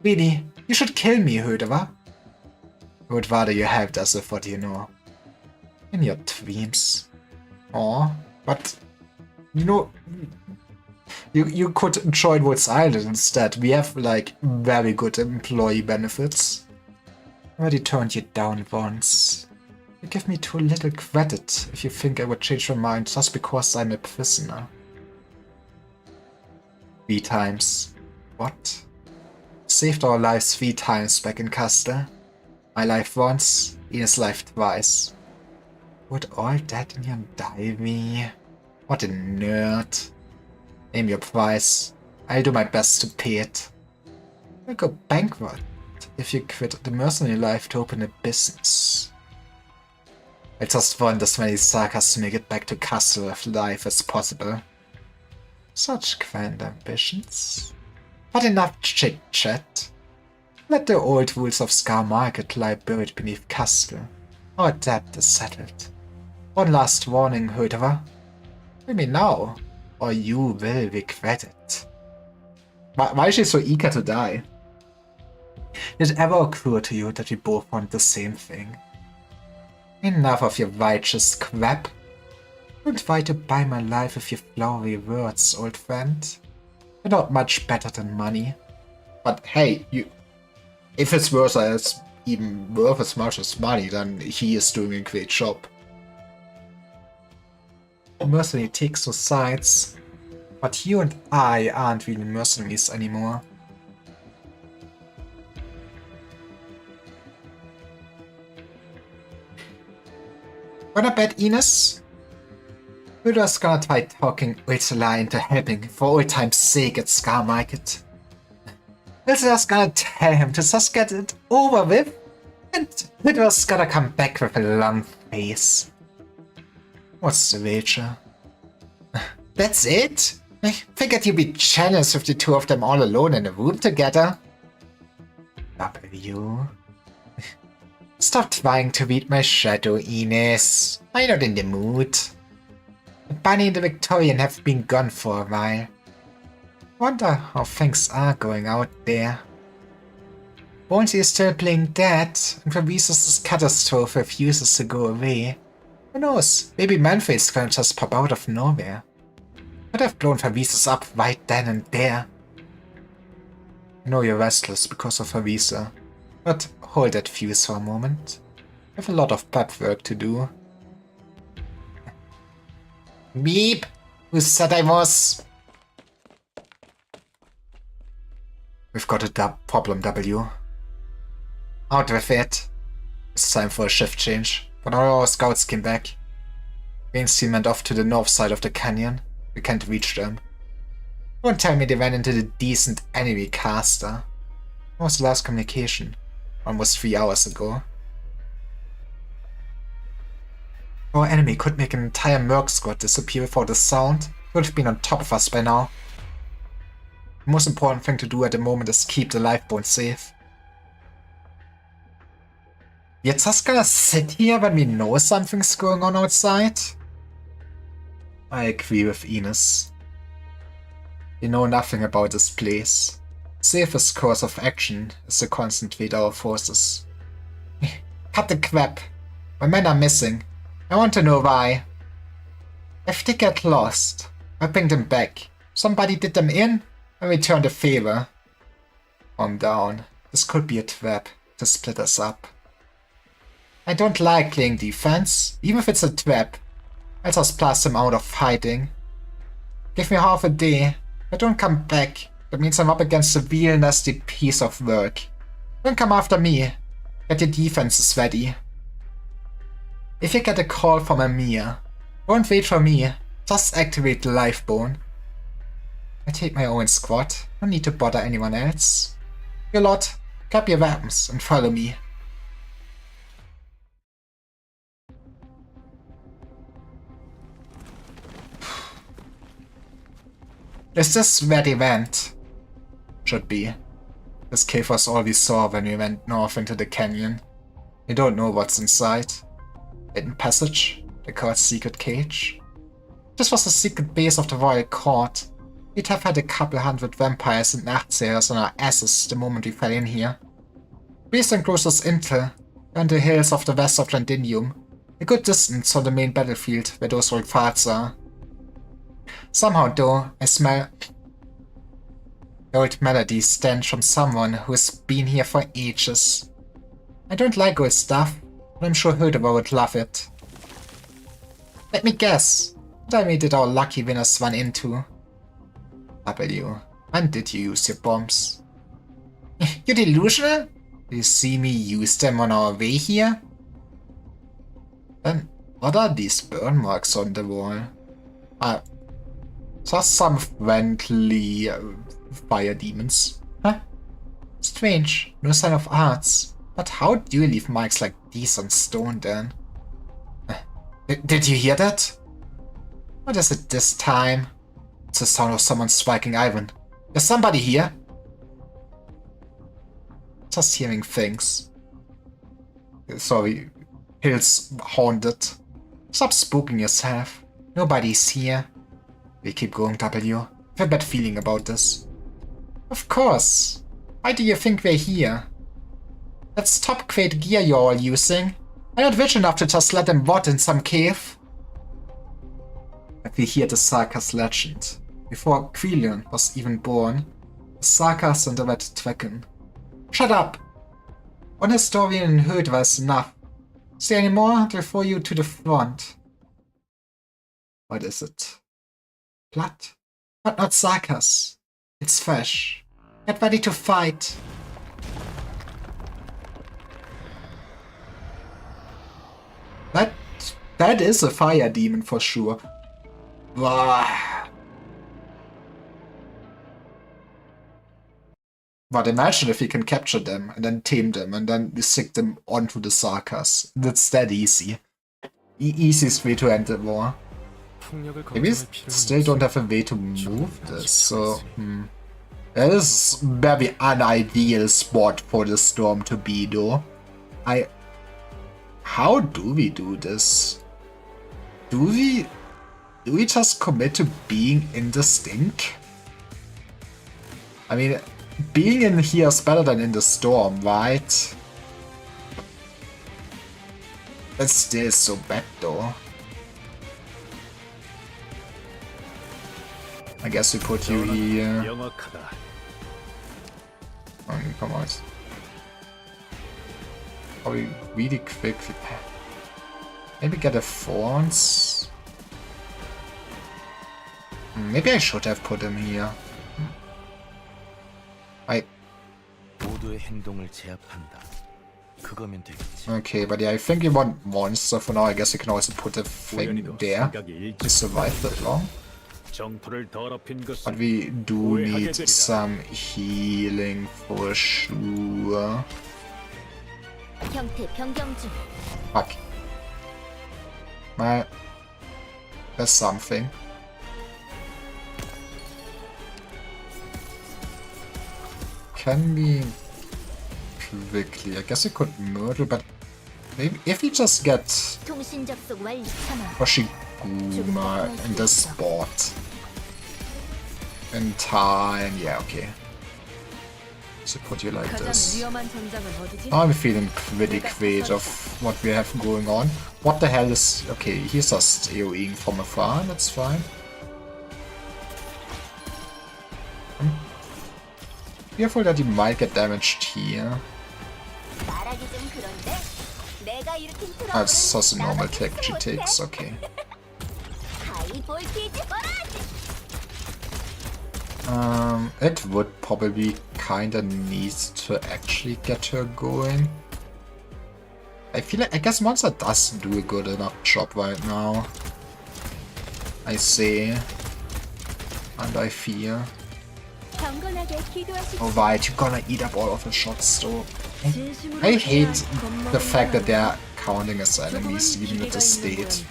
Really, you should kill me, Höderer. I would rather you helped us with what you know. In your dreams. Aw, but you know, you could join Woods Island instead. We have like very good employee benefits. I already turned you down once. You give me too little credit if you think I would change my mind just because I'm a prisoner. 3 times. What? Saved our lives 3 times back in Castle. My life once, Ines' life twice. Would all that in your diary? What a nerd. Name your price. I'll do my best to pay it. You'll go bankrupt if you quit the mercenary life to open a business. I just want as many sagas to make it back to Castle with life as possible. Such grand ambitions. But enough chit-chat. Let the old rules of Scar Market lie buried beneath Castle. Our debt is settled. One last warning, Höderer. Kill me now, or you will regret it. Why is she so eager to die? Did it ever occur to you that we both want the same thing? Enough of your righteous crap. Don't try to buy my life with your flowery words, old friend. You're not much better than money. But hey, if it's worth as much as money, then he is doing a great job. Mercenary takes no sides, but you and I aren't really mercenaries anymore. Wanna bet, Ines? Höderer's gonna try talking Ursula into helping for old time's sake at Scar Market. Ursula's gonna tell him to just get it over with, and Höderer's gonna come back with a long face. What's the wager? That's it? I figured you'd be jealous with the 2 of them all alone in a room together. W. Stop trying to read my shadow, Ines. I'm not in the mood. The Bunny and the Victorian have been gone for a while. Wonder how things are going out there. Bonesy is still playing dead, and Vervisus' catastrophe refuses to go away. Who knows, maybe Manface can just pop out of nowhere. Could have blown Vervisus up right then and there. I know you're restless because of Vervisa, but hold that fuse for a moment. I have a lot of prep work to do. Beep! Who said I was? We've got a problem, W. Out with it. It's time for a shift change. But all our scouts came back. Gaines team went off to the north side of the canyon. We can't reach them. Don't tell me they ran into the decent enemy caster. When was the last communication? Almost 3 hours ago. Our enemy could make an entire Merc squad disappear without a sound. Would have been on top of us by now. The most important thing to do at the moment is keep the lifeboat safe. You're just gonna sit here when we know something's going on outside? I agree with Ines. We know nothing about this place. Safest course of action is to concentrate our forces. Cut the crap. My men are missing. I want to know why. If they get lost, I'll bring them back. Somebody did them in and return the favor. Calm down. This could be a trap to split us up. I don't like playing defense, even if it's a trap. I'll just blast them out of hiding. Give me half a day. If I don't come back, that means I'm up against a real nasty piece of work. Don't come after me. Get your defenses ready. If you get a call from Amir, don't wait for me. Just activate the lifebone. I take my own squad. Don't need to bother anyone else. You lot, grab your weapons and follow me. Is this where they went? Should be. This cave was all we saw when we went north into the canyon. We don't know what's inside. Hidden passage? The court's secret cage? This was the secret base of the royal court. We'd have had a couple hundred vampires and Nachtsayers on our asses the moment we fell in here. Based on closest intel, we're in the hills of the west of Londinium, a good distance from the main battlefield where those old farts are. Somehow though, I smell the old melody stench from someone who's been here for ages. I don't like old stuff, but I'm sure Hildebar would love it. Let me guess, what enemy did our lucky winners run into? W, when did you use your bombs? You delusional? Do you see me use them on our way here? Then, what are these burn marks on the wall? Just some friendly fire demons. Huh? Strange, no sign of arts. But how do you leave marks like these on stone then? Did you hear that? What is it this time? It's the sound of someone striking iron. There's somebody here. Just hearing things. Sorry, Hill's haunted. Stop spooking yourself. Nobody's here. We keep going, W. I have a bad feeling about this. Of course. Why do you think we're here? That's top-grade gear you're all using. I'm not rich enough to just let them rot in some cave. But we hear the Sarkas legend. Before Quilion was even born, the Sarkas and the Red Dragon. Shut up! One historian in Hödva is enough. Say any more and I'll throw you to the front. What is it? Blood? But not Sarkas. It's fresh. Get ready to fight. That is a fire demon for sure. But imagine if we can capture them and then tame them and then we stick them onto the Sarkas. That's that easy. Easiest way to end the war. Maybe still don't have a way to move this, so that is very unideal spot for the storm to be though. How do we do this? Do we just commit to being in the stink? I mean, being in here is better than in the storm, right? That's still so bad though. I guess we put you here. 명확하다. Oh, come on. Probably really quickly. Maybe get a Thorns. Maybe I should have put him here. 모두의 행동을 제압한다. 그거면 되겠지. Okay, but yeah, I think you want monster for now. I guess you can also put a thing 우연히도 there 생각이 to survive that long. 정토를 더럽힌 But 것은 we do 후회하게 need 되리라. some healing for sure. 형태 변경 중. Fuck. Well, that's something. Can we quickly? I guess we could murder, but maybe if we just get 통신 접속 완료. 참아. Hoshiguma in the spot in time, yeah, okay. So put you like 가장 this. 위험한 전장은 어디지? I'm feeling pretty great of what we have going on. What the hell is... Okay, he's just AoEing from afar, that's fine. I'm fearful that he might get damaged here. 말하기 좀 그런데 내가 일으킨 That's just a normal tech she takes, okay. 하이 볼티지 버라지. It would probably kinda need to actually get her going. I feel like, I guess Monster doesn't do a good enough job right now. I say. And I fear. 경건하게 기도하십시오. Oh right, you're gonna eat up all of the shots though. 진심으로 I hate 해야 the fact that they're counting as enemies even with the state.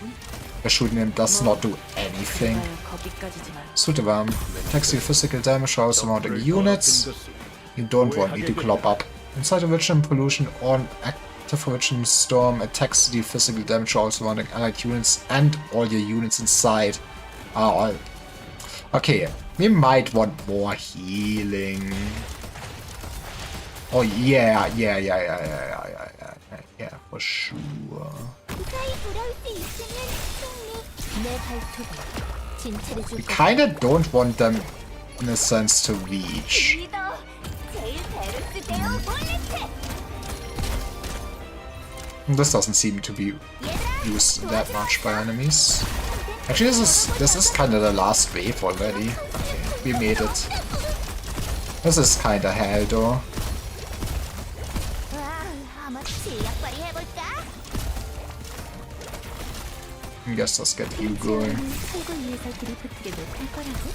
The shooting him does not do anything. 거기까지지만 Suitavam, attacks you physical damage while surrounding units. You don't want me to clop up. Inside a Vigilant Pollution or an active Vigilant Storm attacks the physical damage while surrounding allied units and all your units inside are all... Okay, we might want more healing. Oh yeah, for sure. 무사히 돌아올 수 있으면 승리. 내 발톱 진치를 줄 We 거야. kinda don't want them, in a sense, to reach. 리더 제일 베르스 데어 볼레트. This doesn't seem to be used that much by enemies. Actually, this is kinda the last wave already. Okay, we made it. This is kinda hell though. 와, 한번 실력 발휘해볼까? I guess let's get you going. 최고 위해서 드리프트를 못할 거라고?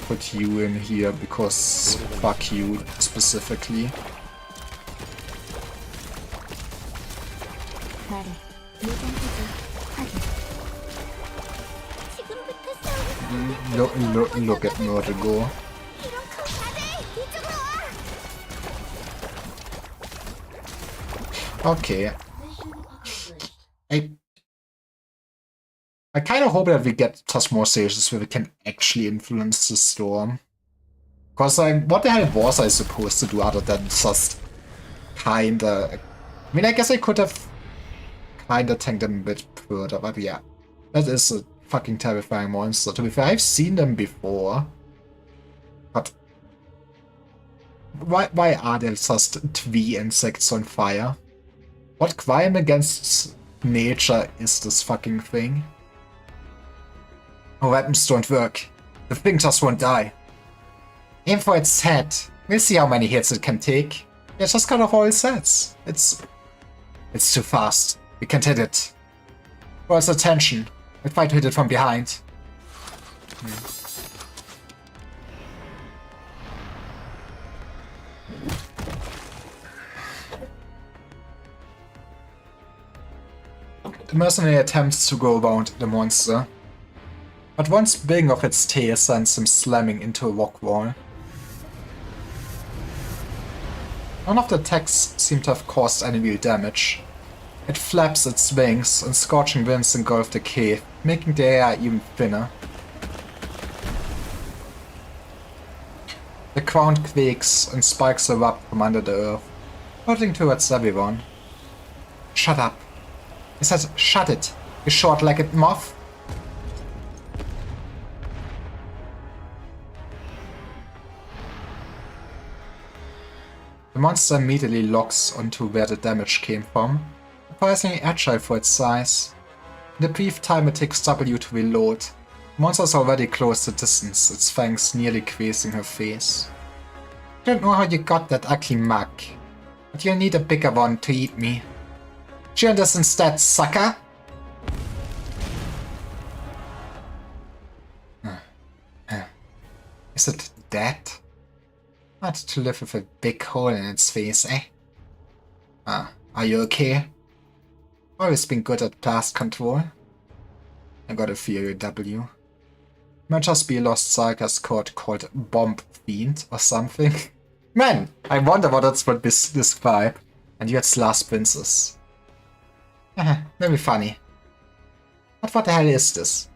Put you in here because fuck you specifically. 말해. 내 상태도 확인. 지금부터 싸우는 Look at Murder go. 이런 거 다들 이쪽으로 와. Okay. I kind of hope that we get just more stages where we can actually influence the storm. Because, like, what the hell was I supposed to do other than just kinda... I mean, I guess I could have kinda tanked them a bit further, but yeah. That is a fucking terrifying monster. To be fair, I've seen them before. But... Why are there just twee insects on fire? What crime against nature is this fucking thing? Our weapons don't work. The thing just won't die. Aim for its head. We'll see how many hits it can take. Yeah, just cut off all its heads. It's too fast. We can't hit it. For its attention. We'll try to hit it from behind. The mercenary attempts to go around the monster, but one swing of its tail sends him slamming into a rock wall. None of the attacks seem to have caused any real damage. It flaps its wings and scorching winds engulf the cave, making the air even thinner. The ground quakes and spikes erupt from under the earth, hurtling towards everyone. Shut up. I said shut it, you short-legged moth. The monster immediately locks onto where the damage came from, surprisingly agile for its size. In the brief time it takes W to reload, the monster's already close the distance, its fangs nearly grazing her face. I don't know how you got that ugly mug, but you'll need a bigger one to eat me. Cheer this instead, sucker! Is it dead? Not to live with a big hole in its face, eh? Are you okay? Always been good at blast control. I got a fear W. Might just be a lost saga squad called Bomb Fiend or something. Man, I wonder what that's would describe. And you had last princess. Very funny. But what the hell is this?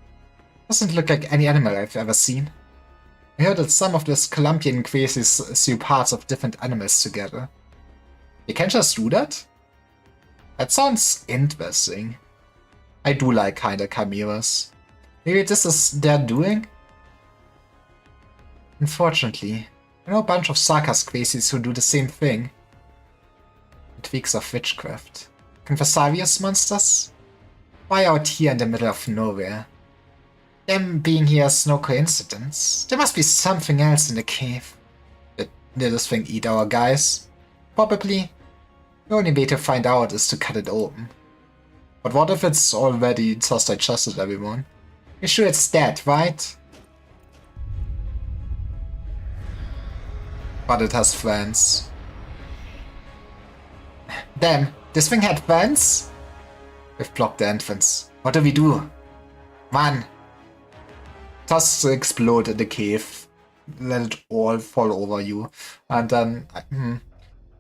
Doesn't look like any animal I've ever seen. I heard that some of these Columbian crazies sew parts of different animals together. You can just do that? That sounds interesting. I do like kinda chimeras. Maybe this is their doing? Unfortunately, I know a bunch of Sarkas crazies who do the same thing. Tweaks of witchcraft. Conversarius monsters? Why out here in the middle of nowhere? Them being here is no coincidence. There must be something else in the cave. Did this thing eat our guys? Probably. The only way to find out is to cut it open. But what if it's already just digested everyone? You're sure it's dead, right? But it has friends. Damn, this thing had friends? We've blocked the entrance. What do we do? Run! Just explode in the cave. Let it all fall over you. And then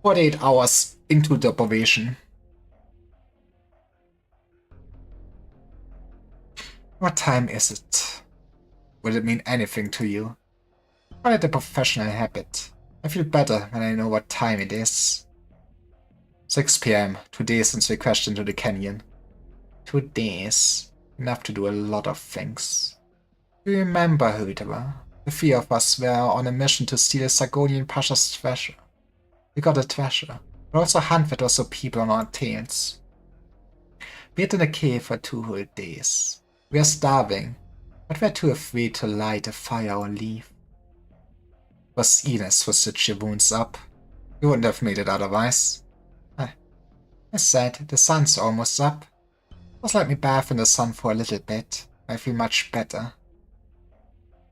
48 hours into the operation. What time is it? Will it mean anything to you? Call it a professional habit. I feel better when I know what time it is. 6 PM, 2 days since we crashed into the canyon. 2 days. Enough to do a lot of things. You remember, Hydra? The 3 of us were on a mission to steal a Sargonian Pasha's treasure. We got a treasure, but also 100 or so people on our tails. We hid in a cave for 2 whole days. We are starving, but we're too afraid to light a fire or leave. It was Ines who stitched your wounds up. You wouldn't have made it otherwise. I said, the sun's almost up. Just let me bath in the sun for a little bit. I feel much better.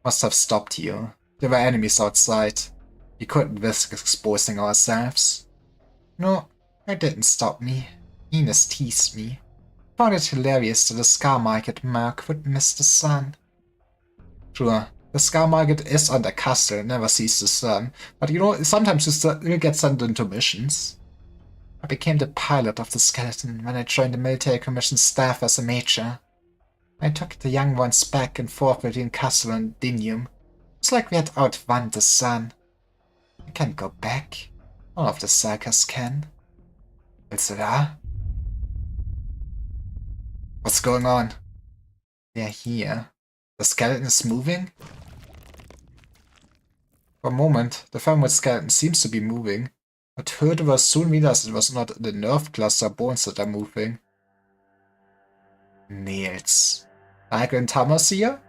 Must have stopped you. There were enemies outside. You couldn't risk exposing ourselves. No, it didn't stop me. Ines teased me. Found it hilarious that the Scar Market merc would miss the sun. Sure, the Scar Market is under castle and never sees the sun, but you know, sometimes you still get sent into missions. I became the pilot of the skeleton when I joined the military commission staff as a major. I took the young ones back and forth between Castle and Dinium. It's like we had outrun the sun. I can't go back. All of the Sarkas can. Ilsera? What's going on? They're here. The skeleton is moving? For a moment, the Thermite skeleton seems to be moving, but Hydra soon realized it was not the nerve cluster bones that are moving. Nails. Like in Tamasir?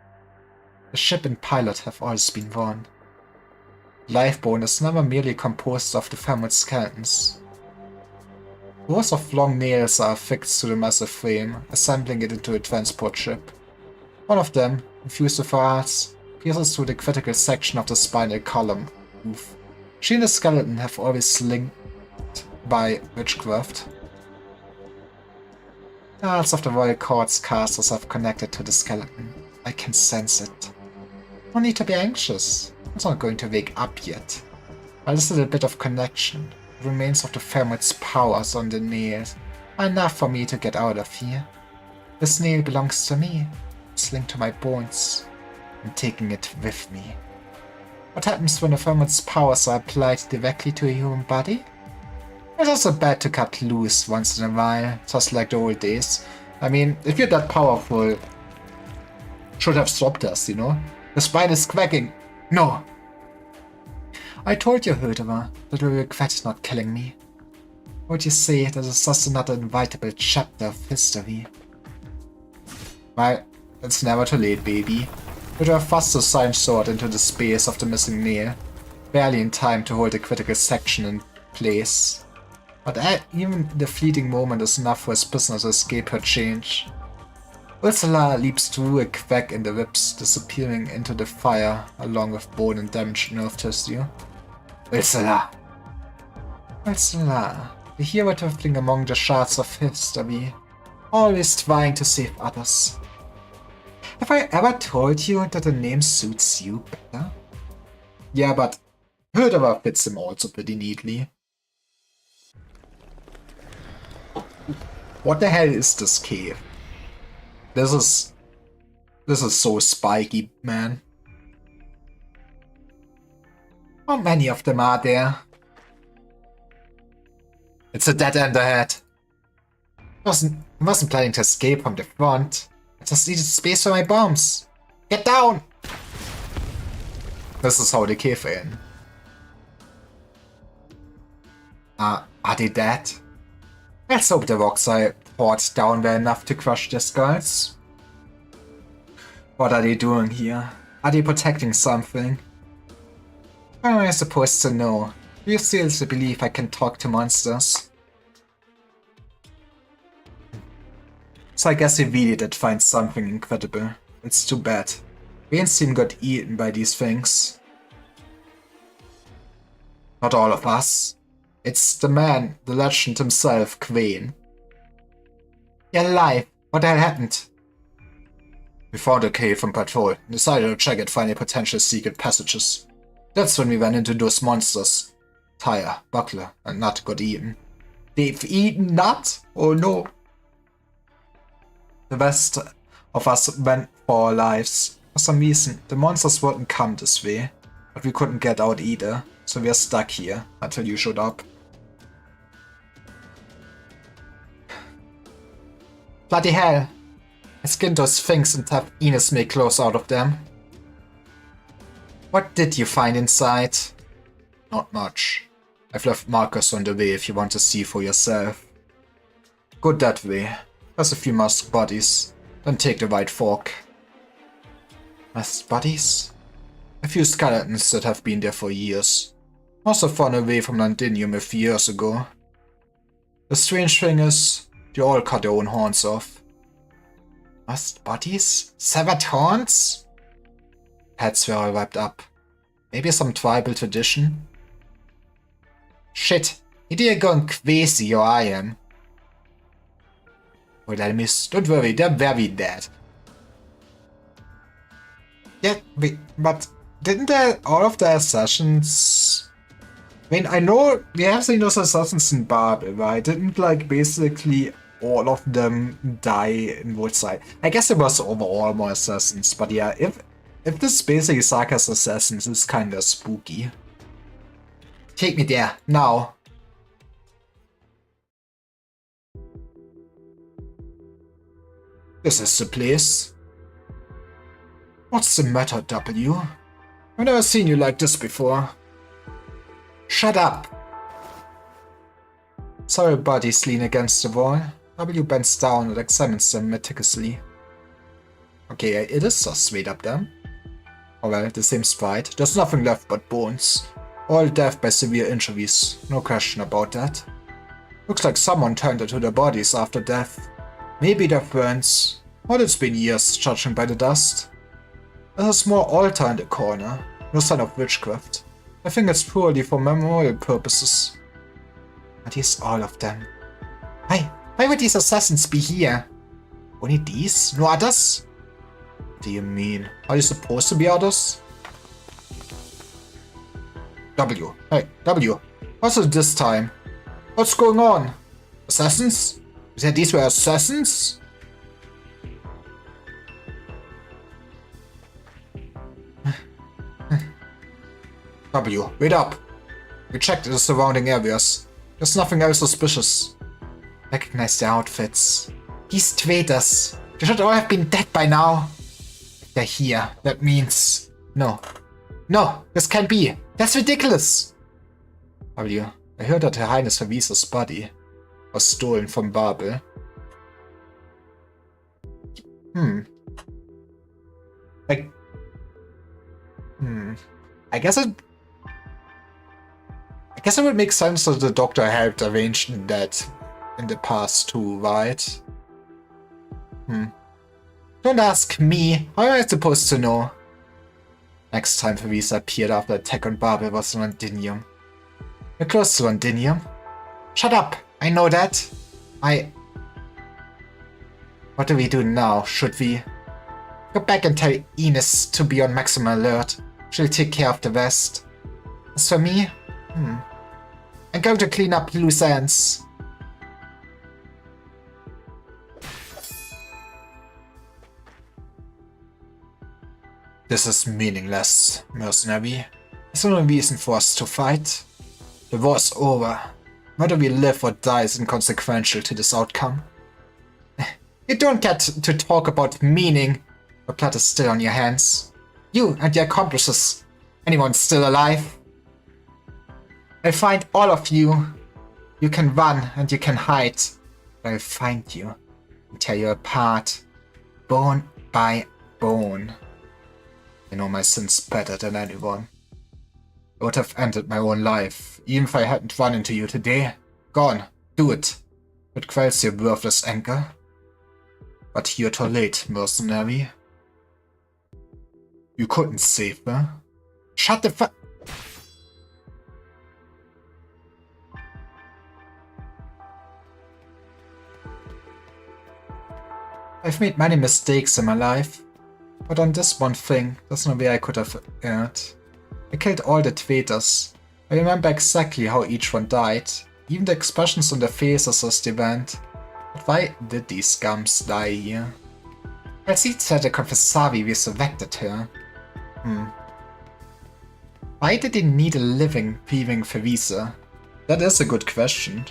The ship and pilot have always been one. Lifebone is never merely composed of the Thermite skeletons. Rows of long nails are affixed to the massive frame, assembling it into a transport ship. One of them, infused with arts, pierces through the critical section of the spinal column roof. She and the skeleton have always linked by witchcraft. The hearts of the Royal Court's casters have connected to the skeleton. I can sense it. No need to be anxious. It's not going to wake up yet. But this little bit of connection, the remains of the Thermite's powers on the nail, are enough for me to get out of here. This nail belongs to me. It's linked to my bones. I'm taking it with me. What happens when a thermite's powers are applied directly to a human body? It's also bad to cut loose once in a while, just like the old days. I mean, if you're that powerful, should have stopped us, you know? The spine is quacking. No! I told you, Hildewa, that we regret not killing me. Would you say that is just another inevitable chapter of history? Well, it's never too late, baby. Hildewa thrust the science sword into the space of the missing nail, barely in time to hold the critical section in place. But even the fleeting moment is enough for his prisoner to escape her change. Ursula leaps through a crack in the ribs, disappearing into the fire along with bone and damaged nerve tissue. Ursula! Ursula, the hero traveling among the shards of history, always trying to save others. Have I ever told you that the name suits you better? Yeah, but Hildewa fits him also pretty neatly. What the hell is this cave? This is so spiky, man. How many of them are there? It's a dead end ahead. I wasn't planning to escape from the front. I just needed space for my bombs. Get down! This is how they cave in. Are they dead? Let's hope the rocks are poured down well enough to crush their skulls. What are they doing here? Are they protecting something? How am I supposed to know? Do you seriously believe I can talk to monsters? So I guess he really did find something incredible. It's too bad. Reinstein got eaten by these things. Not all of us. It's the man, the legend himself, Quain. You're alive. What the hell happened? We found a cave from patrol and decided to check it for any potential secret passages. That's when we ran into those monsters. Tyre, Buckler, and Nut got eaten. They've eaten Nut? Oh no. The rest of us went for our lives. For some reason, the monsters wouldn't come this way, but we couldn't get out either, so we're stuck here until you showed up. Bloody hell! I skinned those things and have Ines make clothes out of them. What did you find inside? Not much. I've left markers on the way if you want to see for yourself. Go that way. There's a few masked bodies. Then take the right fork. Masked bodies? A few skeletons that have been there for years. Must have run away from Londinium a few years ago. The strange thing is, they all cut their own horns off. Masked bodies? Severed horns? Heads were all wrapped up. Maybe some tribal tradition? Shit, either going crazy or I am. Well, enemies, don't worry, they're very dead. Yeah, wait, but didn't all of the assassins... I mean, I know we have seen those assassins in Babel, right? Didn't, like, basically all of them die in Woodside? I guess it was overall more assassins, but yeah, if this basically Saka's assassins is kinda spooky. Take me there, now. This is the place. What's the matter, W? I've never seen you like this before. Shut up! Several bodies lean against the wall. W bends down and examines them meticulously. Okay, it is just straight up then. Oh well, the same sprite. There's nothing left but bones. All death by severe injuries. No question about that. Looks like someone turned into their bodies after death. Maybe they're friends. But it's been years, judging by the dust. There's a small altar in the corner. No sign of witchcraft. I think it's purely for memorial purposes. Are these all of them? Why would these assassins be here? Only these? No others? What do you mean? Are you supposed to be others? W. Hey, W. What's it this time? What's going on? Assassins? You said these were assassins? W, wait up. We checked the surrounding areas. There's nothing else suspicious. Recognize the outfits. These traitors. They should all have been dead by now. They're here. That means... No. No, this can't be. That's ridiculous. W, I heard that Her Highness Havisa's body was stolen from Babel. I guess it would make sense that the doctor helped arrange that in the past too, right? Don't ask me. How am I supposed to know? Next time Havisa appeared after the attack on Babel was Londinium. We're close to Londinium. Shut up! I know that. What do we do now? Should we go back and tell Ines to be on maximum alert? She'll take care of the rest. As for me, I'm going to clean up loose ends. This is meaningless, mercenary. There's no reason for us to fight. The war's over. Whether we live or die is inconsequential to this outcome. You don't get to talk about meaning. The blood is still on your hands. You and your accomplices. Anyone still alive? I'll find all of you. You can run and you can hide. But I'll find you and tear you apart. Bone by bone. I know my sins better than anyone. I would have ended my own life, even if I hadn't run into you today. Gone. Do it. It quells your worthless anger. But you're too late, mercenary. You couldn't save her. Shut the fuck. I've made many mistakes in my life. But on this one thing, there's no way I could have erred. I killed all the traitors. I remember exactly how each one died, even the expressions on their faces as they went. But why did these scums die here? Als sie the Confessavi resurrected her. Why did they need a living, breathing Havisa? That is a good question.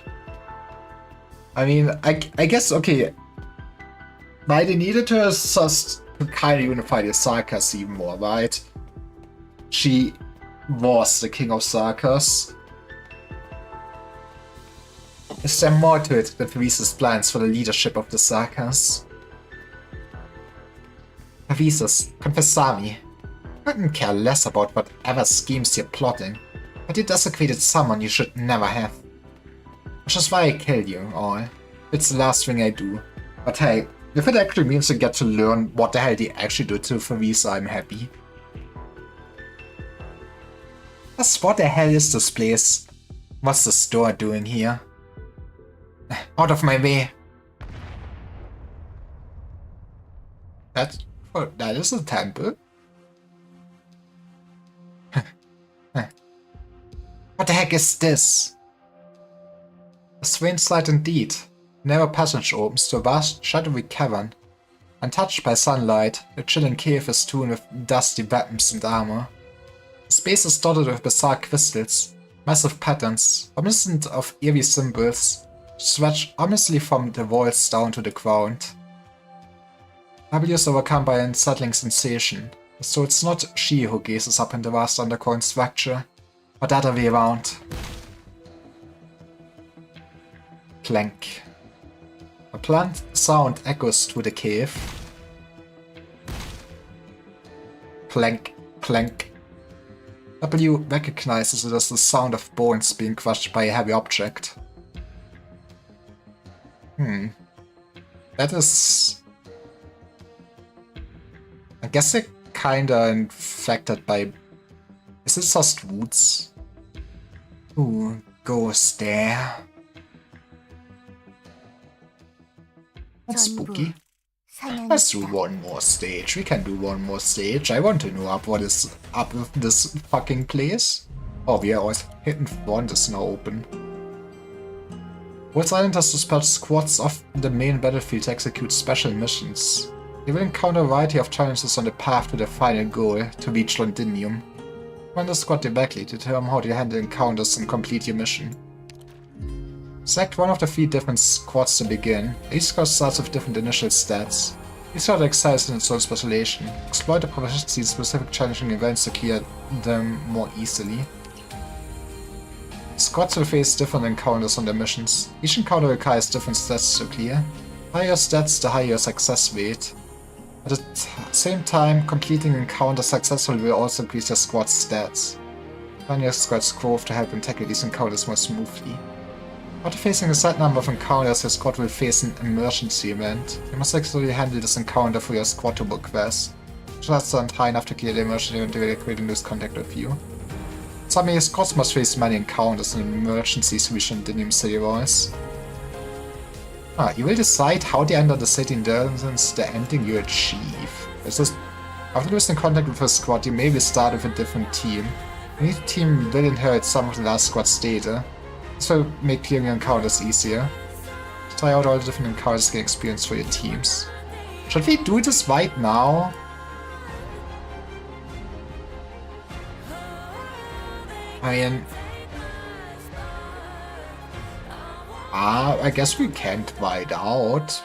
I mean, I guess, okay. Why they needed her is just to kind of unify the Sarkas even more, right? She was the king of Sarkas. Is there more to it than Havisa's plans for the leadership of the Sarkas? Havisa's Confessami. I couldn't care less about whatever schemes you're plotting, but you desecrated someone you should never have. Which is why I killed you all. It's the last thing I do. But hey, if it actually means I get to learn what the hell they actually do to Havisa, I'm happy. What the hell is this place? What's the store doing here? Out of my way. That is a temple. What the heck is this? A strange sight indeed. A narrow passage opens to a vast, shadowy cavern. Untouched by sunlight, the chilling cave is strewn with dusty weapons and armor. The space is dotted with bizarre crystals, massive patterns, reminiscent of eerie symbols, stretch ominously from the walls down to the ground. W is overcome by an unsettling sensation, as though it's not she who gazes up in the vast underground structure, but the other way around. Clank. A blunt sound echoes through the cave. Clank, clank. W recognizes it as the sound of bones being crushed by a heavy object. That is... I guess they're kinda infected by... Is it just roots? Ooh, ghost there. That's spooky. Let's do one more stage. We can do one more stage. I want to know what is up with this fucking place. Oh, yeah, our hidden front is now open. Woods Island has dispatched squads of the main battlefield to execute special missions. They will encounter a variety of challenges on the path to their final goal, to reach Londinium. Run the squad directly to determine how to handle encounters and complete your mission. Select one of the 3 different squads to begin. Each squad starts with different initial stats. Each squad excels in its own specialization. Exploit the proficiency in specific challenging events to clear them more easily. Squads will face different encounters on their missions. Each encounter requires different stats to clear. The higher stats, the higher your success rate. At the same time, completing encounters successfully will also increase your squad's stats. Plan your squad's growth to help them tackle these encounters more smoothly. After facing a set number of encounters, your squad will face an emergency event. You must successfully handle this encounter for your squad to progress. Just aren't high enough to clear the emergency event to create and lose contact with you. Some of your squads must face many encounters and emergencies which Dinium City Voice. You will decide how to enter the city in terms the ending you achieve. After losing contact with a squad, you may restart with a different team. And each team will inherit some of the last squad's data. This will make clearing encounters easier. Try out all the different encounters you can experience for your teams. Should we do this right now? I mean... I guess we can't ride out.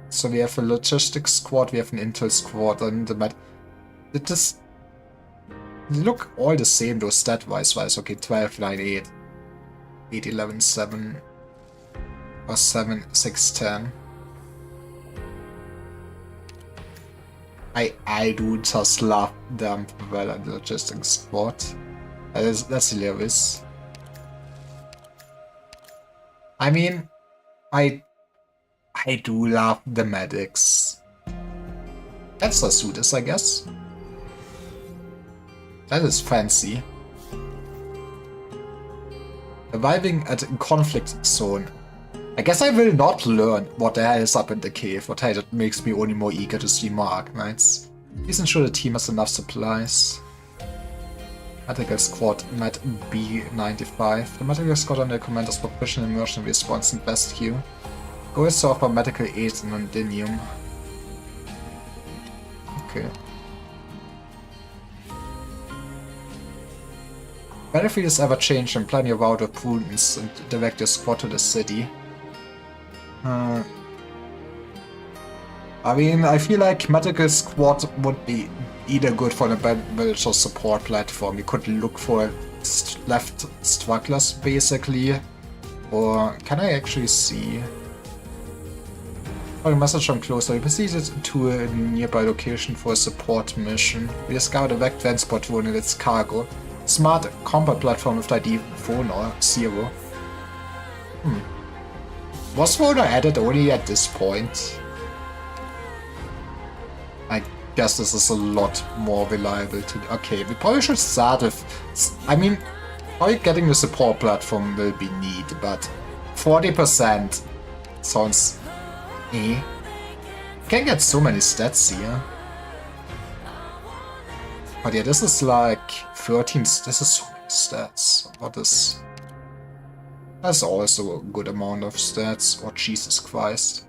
So we have a logistics squad, we have an intel squad, and the it just look all the same though stat-wise. Okay, 12, 9, 8, 8, 11, 7, or 7, 6, 10. I do just love them well and the logistics squad. That's hilarious. I mean, I do love the medics. That's a suit, I guess. That is fancy. Arriving at a conflict zone. I guess I will not learn what the hell is up in the cave, what hell that makes me only more eager to see more Arknights. Please ensure the team has enough supplies. Medical Squad Med B95. The Medical Squad under commander's proficient in emergency response and best queue. Goal is to offer medical aid in Londinium. Okay. Battlefield is ever changing, plan your route with prudence and direct your squad to the city. I mean, I feel like Medical Squad would be either good for the village or support platform. You could look for left strugglers, basically. Or can I actually see? Oh, the message from closer. We proceeded to a nearby location for a support mission. We discovered a wrecked transport drone and its cargo. Smart combat platform with ID phone or 0. Was Voner added only at this point? I guess this is a lot more reliable to... Okay, we probably should start with... I mean, probably getting the support platform will be neat, but 40% sounds... You can get so many stats here. But yeah, this is like 13... This is so many stats. What is... That's also a good amount of stats. Oh, Jesus Christ.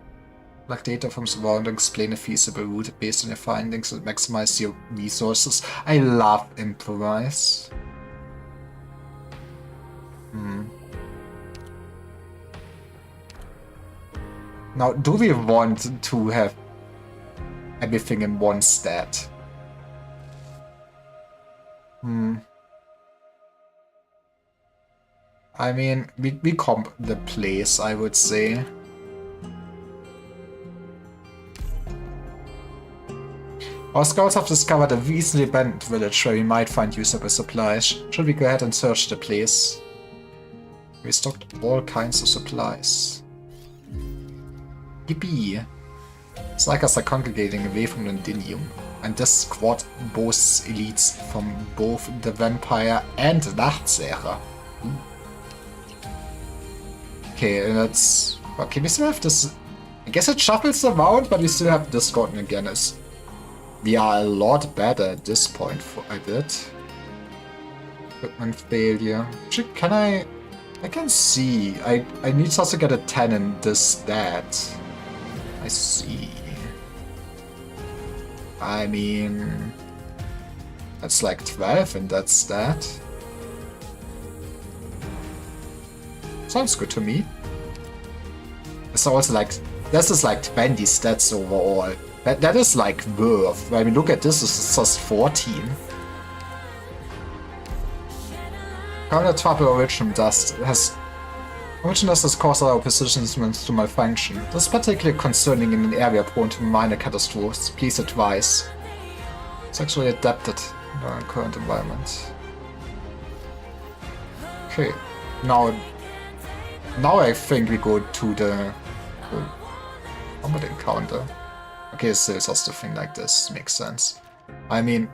Collect data from surroundings, explain a feasible route based on your findings and maximize your resources. I love improvise. Now, do we want to have everything in one stat? I mean, we comp the place, I would say. Our scouts have discovered a recently abandoned village where we might find usable supplies. Should we go ahead and search the place? We stocked all kinds of supplies. Yippee! Strikers are congregating away from Londinium, and this squad boasts elites from both the Vampire and Nachtseher. Okay, that's... Okay, we still have this... I guess it shuffles around, but we still have this gotten again. We are a lot better at this point for a bit. Equipment failure. Actually, can I can see. I need to also get a 10 in this stat. I see. I mean... That's like 12 and that's that. Sounds good to me. It's also like, this is like 20 stats overall. That is like worth. When we look at this, it's just 14. Counter Trouble Origin Dust has... Origin Dust has caused our positions to malfunction. This is particularly concerning in an area prone to minor catastrophes. Please advise. It's actually adapted in our current environment. Okay, now I think we go to the combat encounter. Okay, so it's just a thing like this. Makes sense. I mean,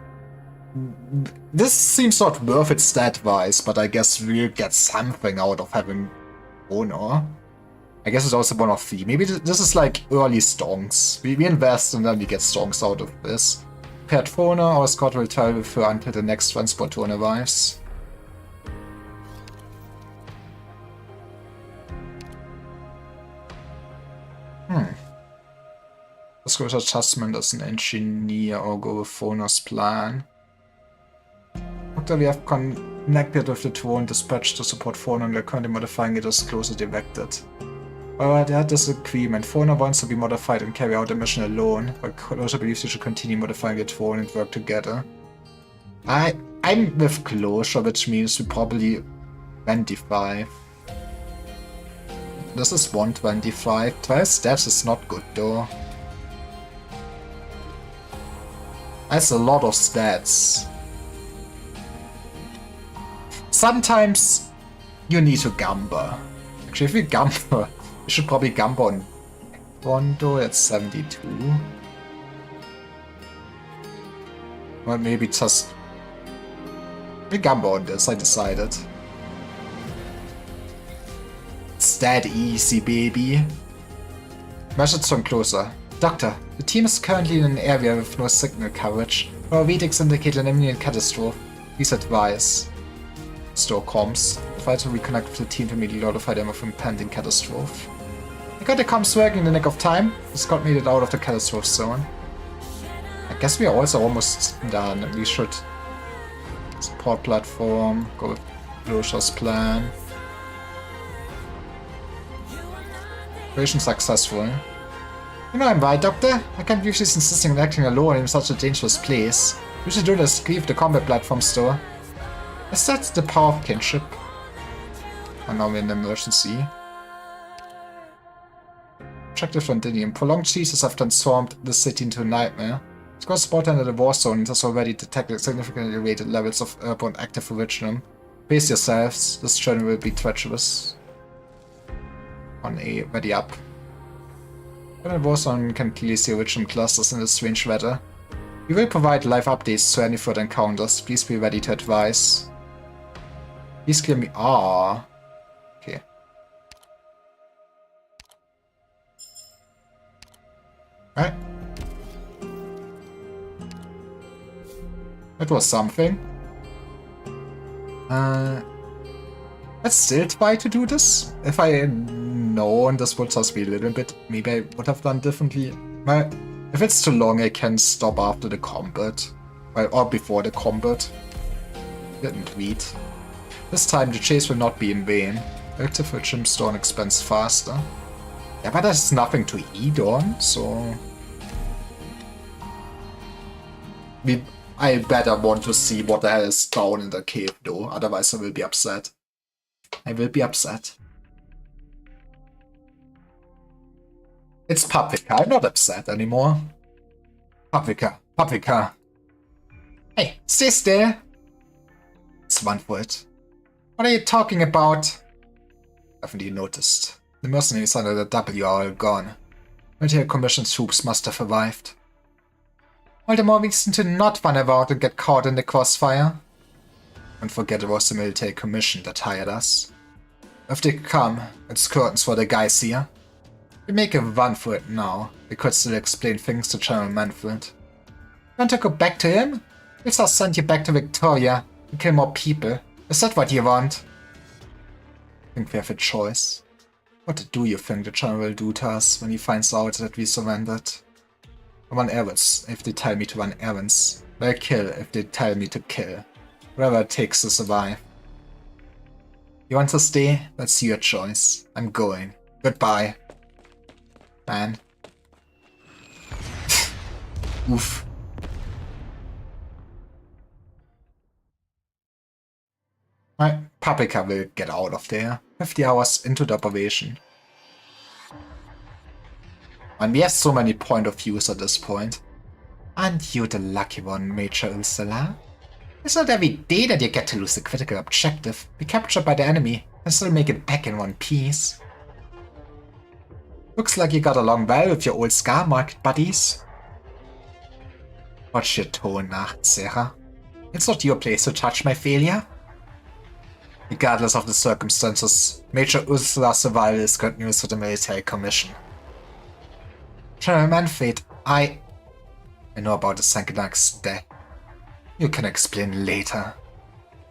this seems not worth it stat-wise, but I guess we'll get something out of having Honor. I guess it's also one of 3. Maybe this is like early stonks. We invest and then we get stonks out of this. Paired Honor, our squad will travel with her until the next transport drone arrives. Let's go with adjustment as an engineer or go with Honor's plan. After we have connected with the drone dispatched to support Fauna and we are currently modifying it as close as elected. Alright, there is agreement. Fauna wants to be modified and carry out the mission alone, but Closure believes we should continue modifying the drone and work together. I'm with Closure, which means we probably 25. This is 125. 12 steps is not good though. That's a lot of stats. Sometimes you need to gamble. Actually, if we gamble, we should probably gamble on Bondo at 72. Or maybe just... we gamble on this, I decided. It's that easy, baby. Message from Closer. Doctor, the team is currently in an area with no signal coverage. Our readings indicate an imminent catastrophe. Please advise. Store comms. Try to reconnect with the team to immediately notify them of impending catastrophe. I got the comms working in the nick of time. The squad made it out of the catastrophe zone. I guess we are also almost done. We should support platform, go with Closure's plan. Operation successful. You know I'm right, Doctor. I can't believe she's insisting on acting alone in such a dangerous place. We should do this, grieve the combat platform store. Is that the power of kinship? Oh, now we're in an emergency. Objective Londinium. Prolonged seizures have transformed the city into a nightmare. Squad spotted under the war zone and has already detected significantly elevated levels of airborne active originum. Pace yourselves. This journey will be treacherous. On A, ready up. The war zone can clearly see original clusters in the strange weather. We will provide live updates to any further encounters. Please be ready to advise. Please clear me. Ah. Okay. Right. That was something. Let's still try to do this. If I had known this would just be a little bit, maybe I would have done differently. Well, if it's too long, I can stop after the combat. Well, or before the combat. Didn't read. This time the chase will not be in vain. Active regime store and expands faster. Yeah, but there's nothing to eat on, so... I better want to see what the hell is down in the cave though, otherwise I will be upset. I will be upset. It's Paprika, I'm not upset anymore. Paprika, Paprika. Hey, stay still. It's one for it. What are you talking about? Haven't you noticed? The mercenaries under the W are all gone. Military Commission troops must have arrived. All the more reason to not run about and get caught in the crossfire. Don't forget it was the Military Commission that hired us. If they come, it's curtains for the guys here. We make a run for it now. We could still explain things to General Manfred. Want to go back to him? We'll just send you back to Victoria and kill more people. Is that what you want? I think we have a choice. What do you think the General will do to us when he finds out that we surrendered? I run errands if they tell me to run errands. They'll kill if they tell me to kill. Whatever it takes to survive. You want to stay? That's your choice. I'm going. Goodbye. Man. Oof. My Paprika will get out of there. 50 hours into the operation. And we have so many point of views at this point. Aren't you the lucky one, Major Ursula? It's not every day that you get to lose a critical objective, be captured by the enemy, and still make it back in one piece. Looks like you got along well with your old Scar Market buddies. Watch your tone, Nachtzehrer. It's not your place to judge my failure. Regardless of the circumstances, Major Ursula's survival is good news for the military commission. General Manfred, I know about the Sanguinarch's death. You can explain later.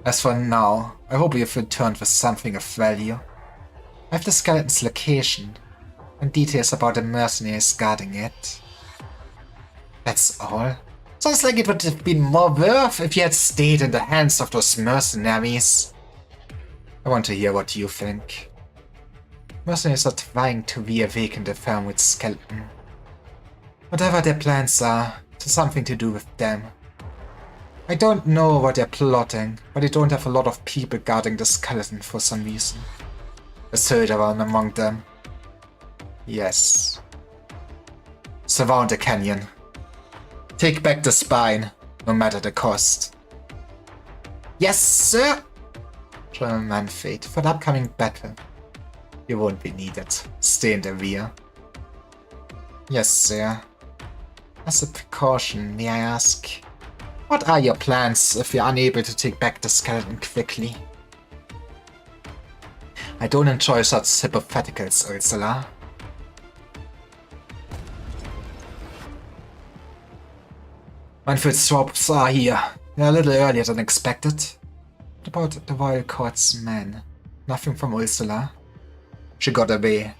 As for now, I hope you've returned with something of value. I have the skeleton's location, and details about the mercenaries guarding it. That's all? Sounds like it would have been more worth if you had stayed in the hands of those mercenaries. I want to hear what you think. Mercenaries are trying to reawaken the Fernwood skeleton. Whatever their plans are, it has something to do with them. I don't know what they're plotting, but they don't have a lot of people guarding the skeleton for some reason. A soldier one among them. Yes. Surround the canyon. Take back the spine, no matter the cost. Yes, sir! General Manfred, for the upcoming battle. You won't be needed. Stay in the rear. Yes, sir. As a precaution, may I ask, what are your plans if you're unable to take back the skeleton quickly? I don't enjoy such hypotheticals, Ursula. Manfred's troops are here. They're a little earlier than expected. What about the Royal Court's men? Nothing from Ursula? She got away.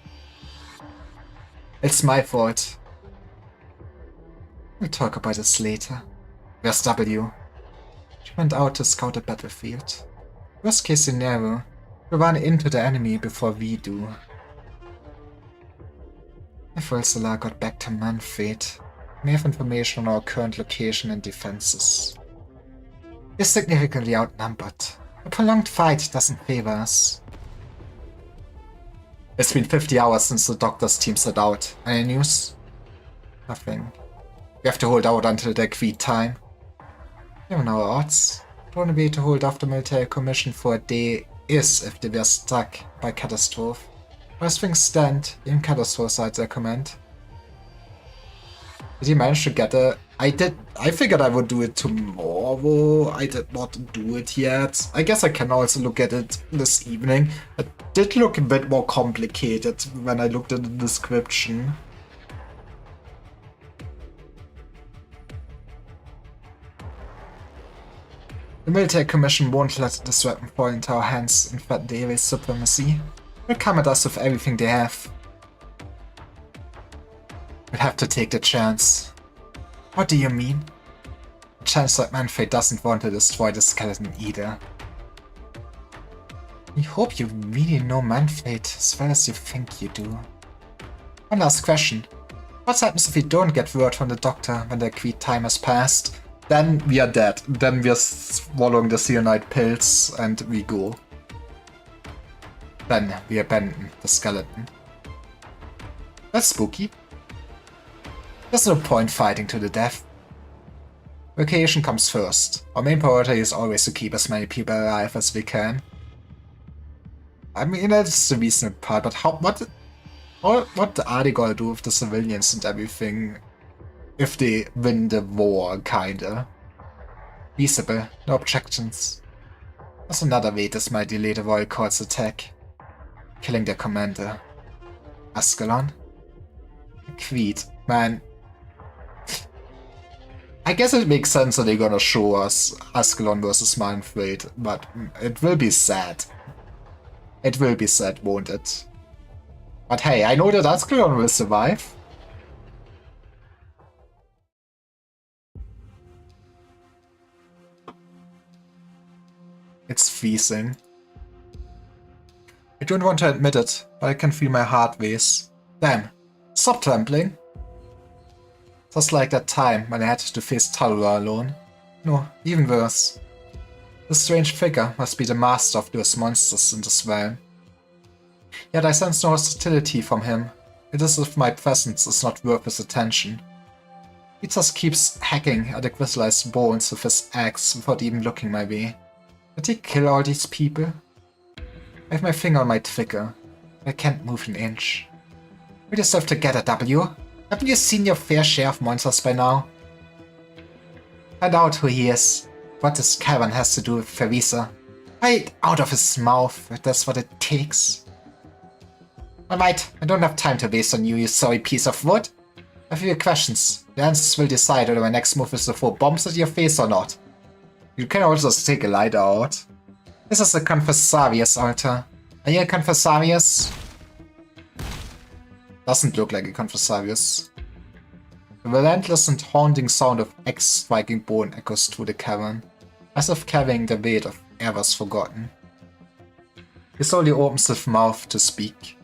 It's my fault. We'll talk about this later. Where's W? She went out to scout the battlefield. Worst case scenario, we'll run into the enemy before we do. If Ursula got back to Manfred, we have information on our current location and defenses. We're significantly outnumbered. A prolonged fight doesn't favor us. It's been 50 hours since the doctor's team set out. Any news? Nothing. We have to hold out until the agreed time. Given our odds, the only way to hold off the military commission for a day is if they were struck by catastrophe. As things stand, even catastrophe at their command. Did you manage to get a... I figured I would do it tomorrow. I did not do it yet. I guess I can also look at it this evening. It did look a bit more complicated when I looked at the description. The military commission won't let this weapon fall into our hands and threaten the Ares supremacy. They'll come at us with everything they have. We'll have to take the chance. What do you mean? A chance that Manfred doesn't want to destroy the skeleton either. I hope you really know Manfred as well as you think you do. One last question. What happens if we don't get word from the doctor when the agreed time has passed? Then we are dead. Then we are swallowing the cyanide pills and we go. Then we abandon the skeleton. That's spooky. There's no point fighting to the death. Vacation comes first. Our main priority is always to keep as many people alive as we can. I mean, that's the reasonable part, but what are they gonna do with the civilians and everything if they win the war, kinda? Feasible, no objections. There's another way this might delay the Royal Court's attack. Killing their commander. Ascalon? Agreed. Man. I guess it makes sense that they're gonna show us Ascalon versus Manfred, but it will be sad. It will be sad, won't it? But hey, I know that Ascalon will survive. It's freezing. I don't want to admit it, but I can feel my heart race. Damn. Stop trembling. Just like that time when I had to face Talura alone. No, even worse. This strange figure must be the master of those monsters in this realm. Yet I sense no hostility from him. It is as if my presence is not worth his attention. He just keeps hacking at the crystallized bones with his axe without even looking my way. Did he kill all these people? I have my finger on my trigger. I can't move an inch. Put yourself together, W. Haven't you seen your fair share of monsters by now? Find out who he is. What this cavern has to do with Ferisa. Right out of his mouth, if that's what it takes. Alright, I don't have time to waste on you, you sorry piece of wood. I have a few questions. The answers will decide whether my next move is to throw bombs at your face or not. You can also take a lighter out. This is the Confessarius altar. Are you a Confessarius? Doesn't look like a Confessarius. The relentless and haunting sound of axe striking bone echoes through the cavern, as if carrying the weight of eras forgotten. He slowly opens his mouth to speak.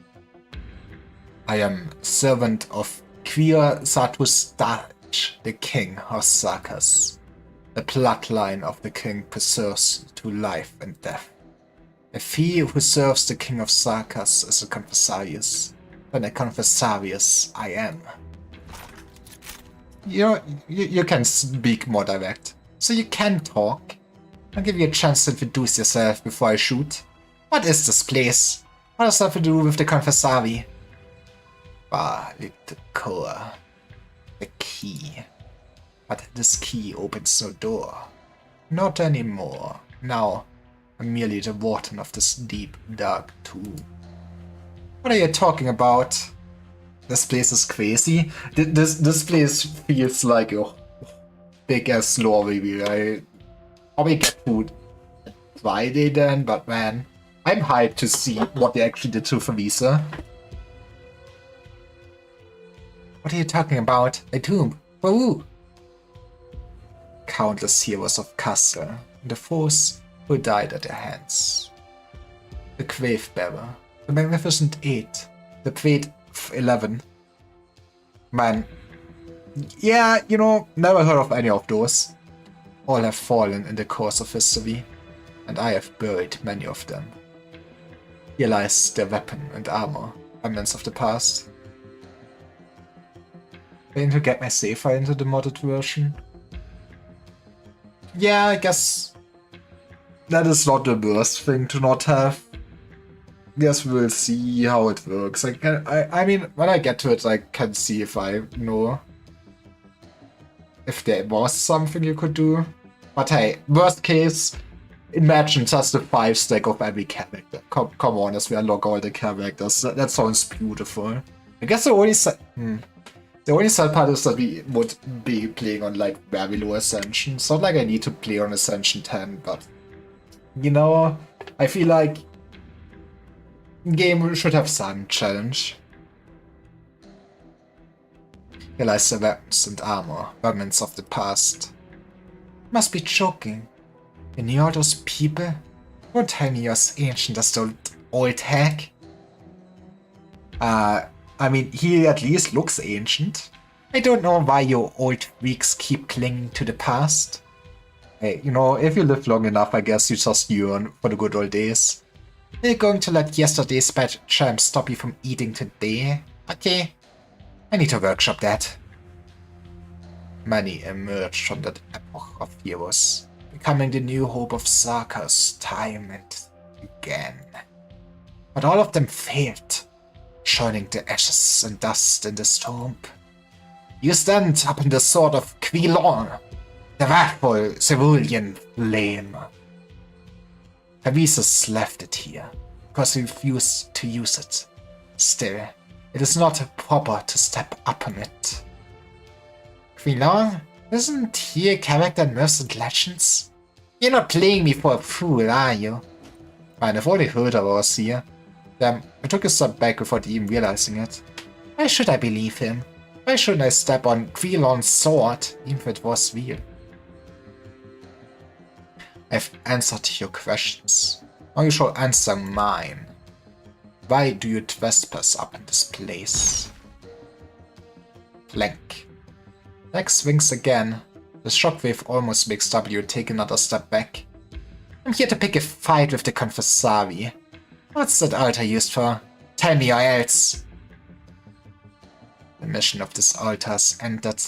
I am servant of Quir Zatustach, the king of Sarkas. The bloodline of the king preserves to life and death. If he who serves the king of Sarkas is a Confessarius, then a Confessarius I am. You can speak more direct, so you can talk. I'll give you a chance to introduce yourself before I shoot. What is this place? What does that have to do with the Confessari? The core. The key. But this key opens no door. Not anymore. Now, I'm merely the warden of this deep, dark tomb. What are you talking about? This place is crazy. This place feels like a big-ass lore reveal. I probably get food Friday then, but man, I'm hyped to see what they actually did to Ferisa. What are you talking about? A tomb? For who? Countless heroes of Castle, the foes who died at their hands. The Grave Bearer, the Magnificent Eight, the Great 11. Man, yeah, never heard of any of those. All have fallen in the course of history, and I have buried many of them. Here lies their weapon and armor, remnants of the past. Going to get my save file into the modded version? Yeah, I guess that is not the worst thing to not have. Guess we'll see how it works. I mean, when I get to it, I can see if I know if there was something you could do. But hey, worst case, imagine just a 5-stack of every character. Come on, as we unlock all the characters. That sounds beautiful. I guess the only sad part is that we would be playing on like very low Ascension. It's not like I need to play on Ascension 10, but I feel like game should have some challenge. Here lies the weapons and armor, remnants of the past. Must be joking. You knew all those people? Don't tell me you're as ancient as the old hag. I mean, he at least looks ancient. I don't know why you old freaks keep clinging to the past. Hey, if you live long enough, I guess you just yearn for the good old days. You're going to let yesterday's bad charm stop you from eating today? Okay. I need to workshop that. Many emerged from that epoch of heroes, becoming the new hope of Sarkas time and again. But all of them failed, joining the ashes and dust in this tomb. You stand upon the sword of Quilon, the wrathful cerulean flame. Ferisa left it here, because he refused to use it. Still, it is not proper to step upon it. Quilon? Isn't he a character in Myths and Legends? You're not playing me for a fool, are you? Man, I've only heard I was here. Damn, I took a step back without even realizing it. Why should I believe him? Why shouldn't I step on Quilon's sword, even if it was real? I've answered your questions. Now you shall answer mine. Why do you trespass up in this place? Flank. Lex swings again. The shockwave almost makes W take another step back. I'm here to pick a fight with the Confessavi. What's that altar used for? Tell me or else. The mission of this altar has ended.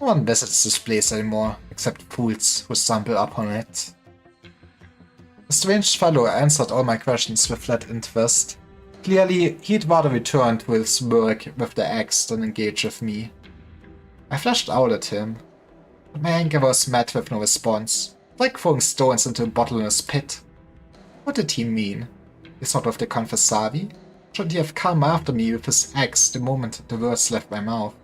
No one visits this place anymore, except fools who stumble upon it. The strange fellow answered all my questions with flat interest. Clearly, he'd rather return to his work with the axe than engage with me. I flashed out at him, but my anger was met with no response, like throwing stones into a bottomless pit. What did he mean? He's not with the Confessavi? Should he have come after me with his axe the moment the words left my mouth?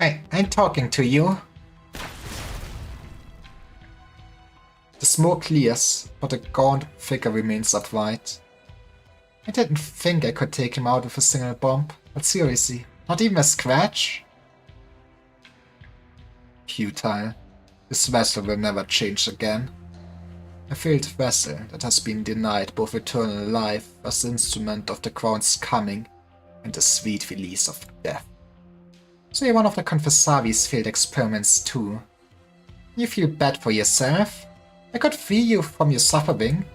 I'm talking to you. The smoke clears, but the gaunt figure remains upright. I didn't think I could take him out with a single bomb, but seriously, not even a scratch? Futile. This vessel will never change again. A failed vessel that has been denied both eternal life as instrument of the crown's coming and the sweet release of death. So you're one of the Confessavi's failed experiments too. You feel bad for yourself? I could free you from your suffering.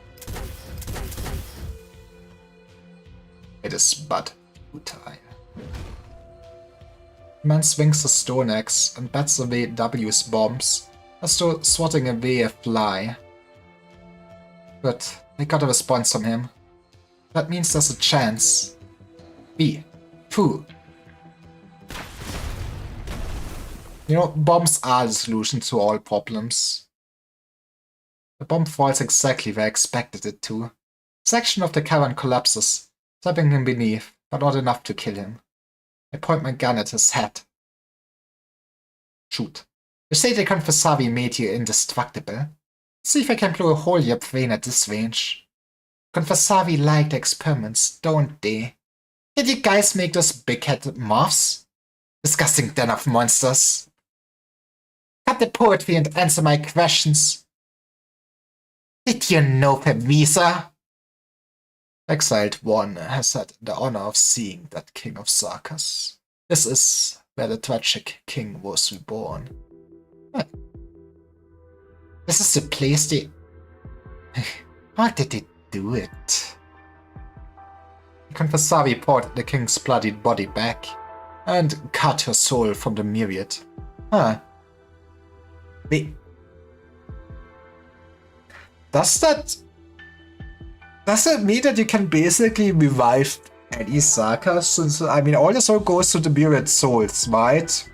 It is but futile. The man swings the stone axe and bats away W's bombs, as though swatting away a fly. But I got a response from him. That means there's a chance. B. Foo. You know, bombs are the solution to all problems. The bomb falls exactly where I expected it to. A section of the cavern collapses, trapping him beneath, but not enough to kill him. I point my gun at his head. Shoot. You say the Confessavi made you indestructible? See if I can blow a hole in your brain at this range. Confessavi like the experiments, don't they? Did you guys make those big-headed moths? Disgusting den of monsters. Cut the poetry and answer my questions. Did you know Femisa? Exiled One has had the honor of seeing that king of Sarkas. This is where the tragic king was reborn. What? This is the place they... How did they do it? Confessavi poured the king's bloodied body back and cut her soul from the myriad. Huh. Wait. Does it mean that you can basically revive any Sarkas? Since, I mean, all the soul goes to the myriad souls, right?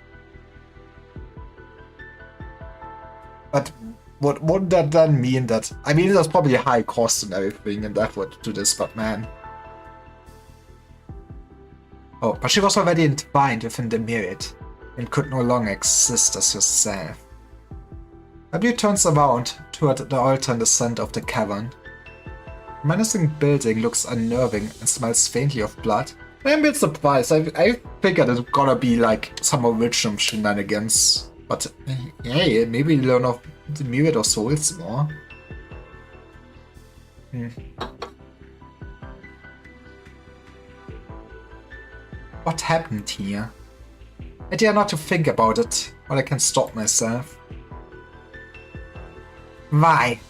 But wouldn't that then mean that... I mean, there's probably a high cost and everything and effort to this, but man. Oh, but she was already entwined within the myriad and could no longer exist as herself. W turns around toward the altar in the center of the cavern. The menacing building looks unnerving and smells faintly of blood. I'm a bit surprised. I figured it was gonna be like some original shenanigans. But hey, maybe learn of the myriad of souls more. What happened here? I dare not to think about it, but I can stop myself. Why?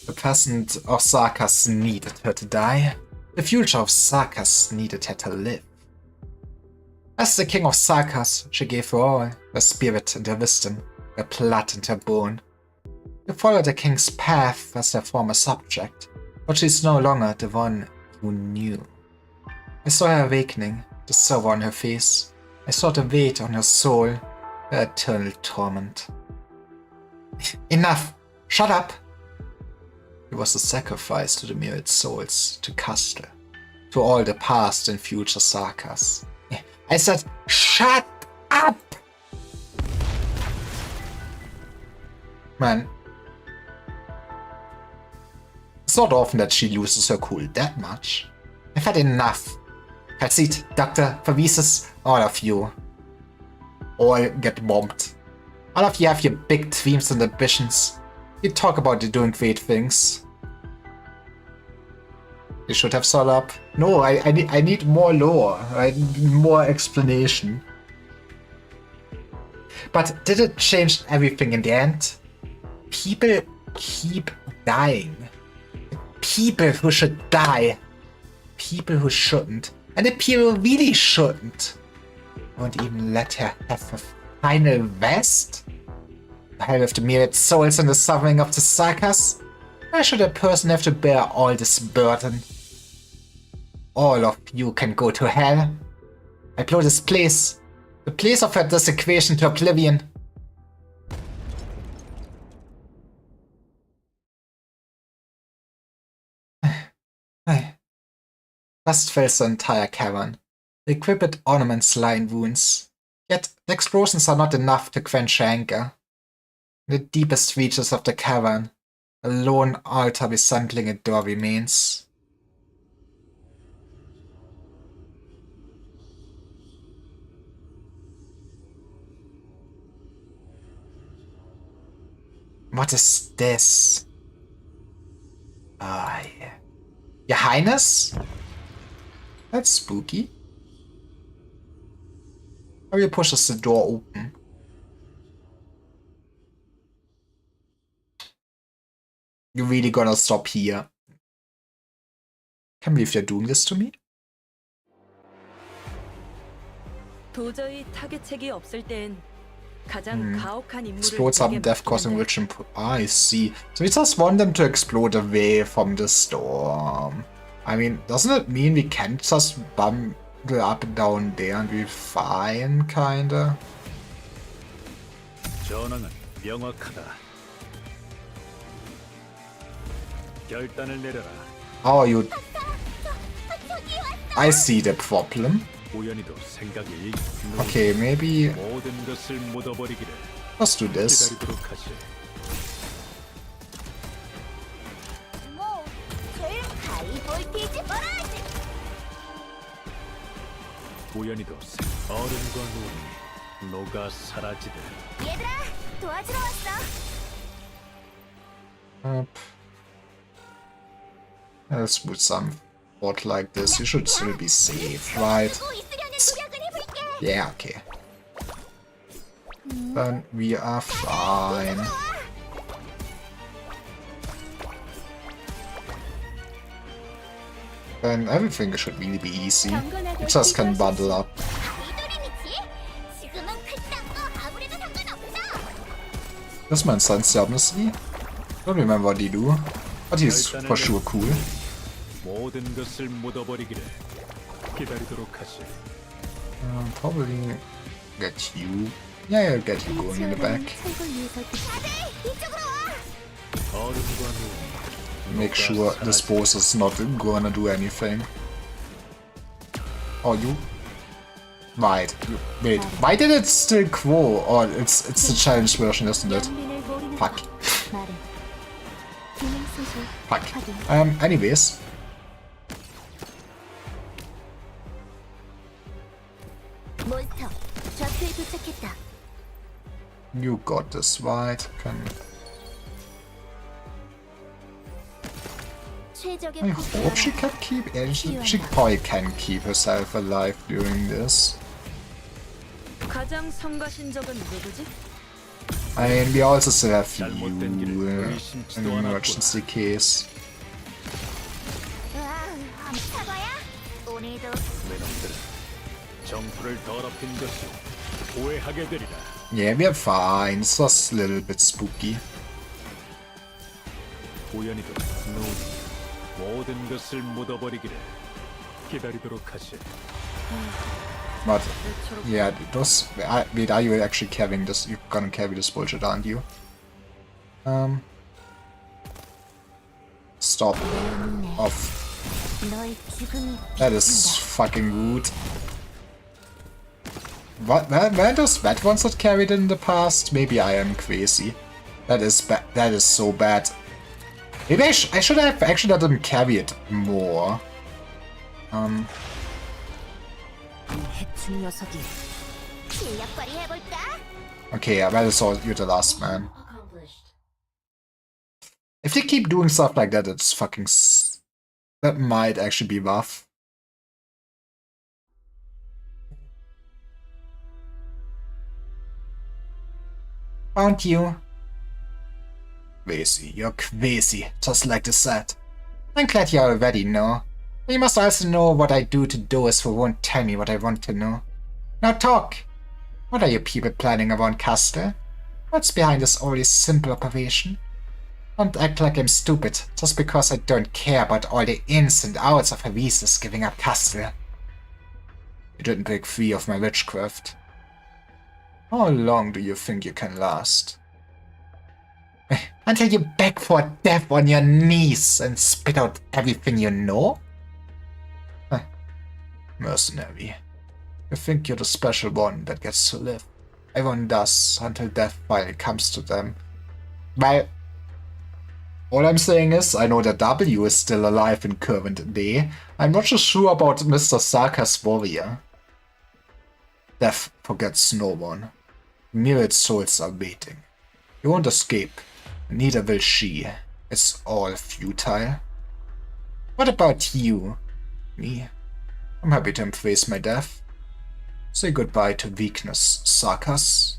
The present of Sarkas needed her to die. The future of Sarkas needed her to live. As the king of Sarkas, she gave her all, her spirit and her wisdom, her blood and her bone. You follow the king's path as her former subject, but she's no longer the one you knew. I saw her awakening, the sorrow on her face. I saw the weight on her soul, her eternal torment. Enough! Shut up! It was a sacrifice to the myriad souls, to Castle, to all the past and future Sarkas. I said, shut up! Man. It's not often that she loses her cool that much. I've had enough. Kalzit, Dr. Vervises, all of you. All get bombed. All of you have your big dreams and ambitions. You talk about you doing great things. You should have thought up. No, I need more lore. I need more explanation. But did it change everything in the end? People keep dying. People who should die. People who shouldn't. And the people really shouldn't. Won't even let her have a final rest? Hell with the myriad souls and the suffering of the sagas? Why should a person have to bear all this burden? All of you can go to hell. I blow this place. The place of her desecration to oblivion. Dust fills the entire cavern. The equipped ornaments lie in wounds. Yet the explosions are not enough to quench her anger. In the deepest reaches of the cavern, a lone altar resembling a door remains. What is this? Ah, yeah. Your Highness? That's spooky. Harry pushes the door open. You're really gonna stop here? Can't believe you're doing this to me. 도저히 타겟책이 없을 땐 가장 가혹한 임무를 Explode some 내게 death causing 맡기는데 which I see. So we just want them to explode away from the storm. I mean, doesn't it mean we can't just bumble up and down there and be fine, kinda? 전황은 명확하다. 결단을 내려라. Oh, you... I see the problem. 우연히도 생각이 Okay, maybe... 모든 것을 묻어버리기를 Let's do this. 기다리도록 하시. 뭐 제일 하이볼티지 버라지. 우연히도 얼음과 눈이 녹아 사라지듯. 얘들아 도와주러 왔어. Let's put some board like this. You should still be safe, right? 쓰고 있으려는 노력을 해볼게. Yeah, okay. Then we are fine. Then everything should really be easy. You just can bundle up. 아이돌이미지. 지금은 그딴 거 아무래도 상관없어. This man sends honestly. Don't remember what he do. But he's for sure cool. 모든 것을 묻어버리기를 기다리도록 하시. Probably get you. Yeah, I'll get you going in the back. 이쪽으로 와. 얼음과 눈. Make sure this boss is not gonna do anything. Oh, you? Right. Wait, why did it still grow? Oh, it's the challenge version, isn't it? Fuck. Fuck. Anyways. 몬스터 좌표에 도착했다. You got this, right? Can... 최적의 I hope she can keep... She probably can keep herself alive during this. 가장 성가신적은 누구지? I mean, we also still have you in an emergency case. 사과야. 오늘도 내 놈들은 정토를 더럽힌 것을 후회하게 되리라. Yeah, we're fine. It's just a little bit spooky. 우연히도 눈이 모든 것을 묻어버리기를 기다리도록 하시. But yeah, those. Wait, are you actually carrying this? You're gonna carry this bullshit, aren't you? Stop. Off. 너의 기분이 That is fucking rude. What? Were those bad ones that carried in the past? Maybe I am crazy. That is bad. That is so bad. Maybe I should have actually let them carry it more. 해충 녀석이 실력 발휘해볼까? Okay, well, so you're the last man. If they keep doing stuff like that, it's fucking... That might actually be rough. Aren't you? Crazy, you're crazy, just like the set. I'm glad you already know. You must also know what I do to those who won't tell me what I want to know. Now talk! What are you people planning around Castle? What's behind this always simple operation? Don't act like I'm stupid, just because I don't care about all the ins and outs of Herises giving up Castle. You didn't break free of my witchcraft. How long do you think you can last? Until you beg for death on your knees and spit out everything you know? Mercenary. You think you're the special one that gets to live. Everyone does, until death finally comes to them. Well, all I'm saying is, I know that W is still alive in current day. I'm not so sure about Mr. Sarkha's warrior. Death forgets no one. Myriad souls are waiting. You won't escape. Neither will she. It's all futile. What about you? Me? I'm happy to embrace my death. Say goodbye to weakness, Sarkhas.